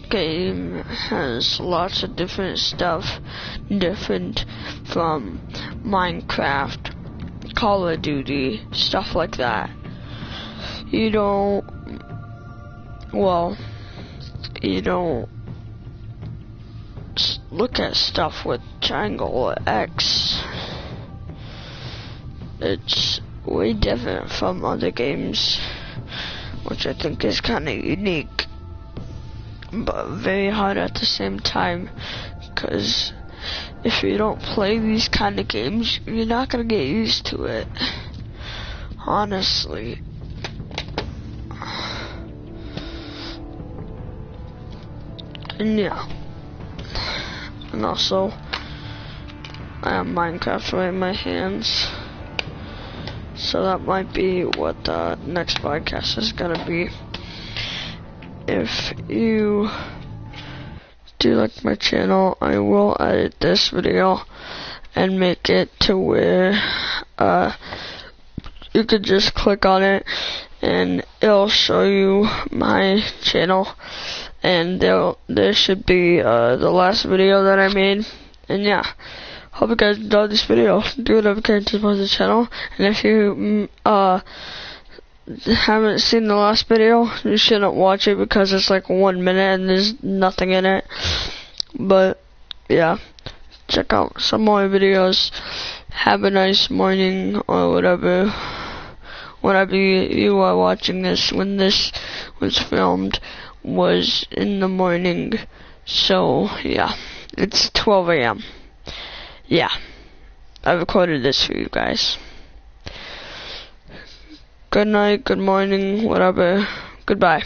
game has lots of different stuff, different from Minecraft, Call of Duty, stuff like that. You don't look at stuff with triangle or X. It's way different from other games, which I think is kind of unique, but very hard at the same time, because if you don't play these kind of games, you're not going to get used to it, honestly. And yeah, and also, I have Minecraft right in my hands. So that might be what the next podcast is gonna be. If you do like my channel, I will edit this video and make it to where you could just click on it and it'll show you my channel, and there should be the last video that I made. And yeah, hope you guys enjoyed this video. Do whatever you can to support the channel. And if you haven't seen the last video, you shouldn't watch it because it's like 1 minute and there's nothing in it. But yeah, check out some more videos. Have a nice morning or whatever. Whenever you are watching this, when this was filmed, was in the morning. So yeah, it's 12 a.m. Yeah, I recorded this for you guys. Good night, good morning, whatever. Goodbye.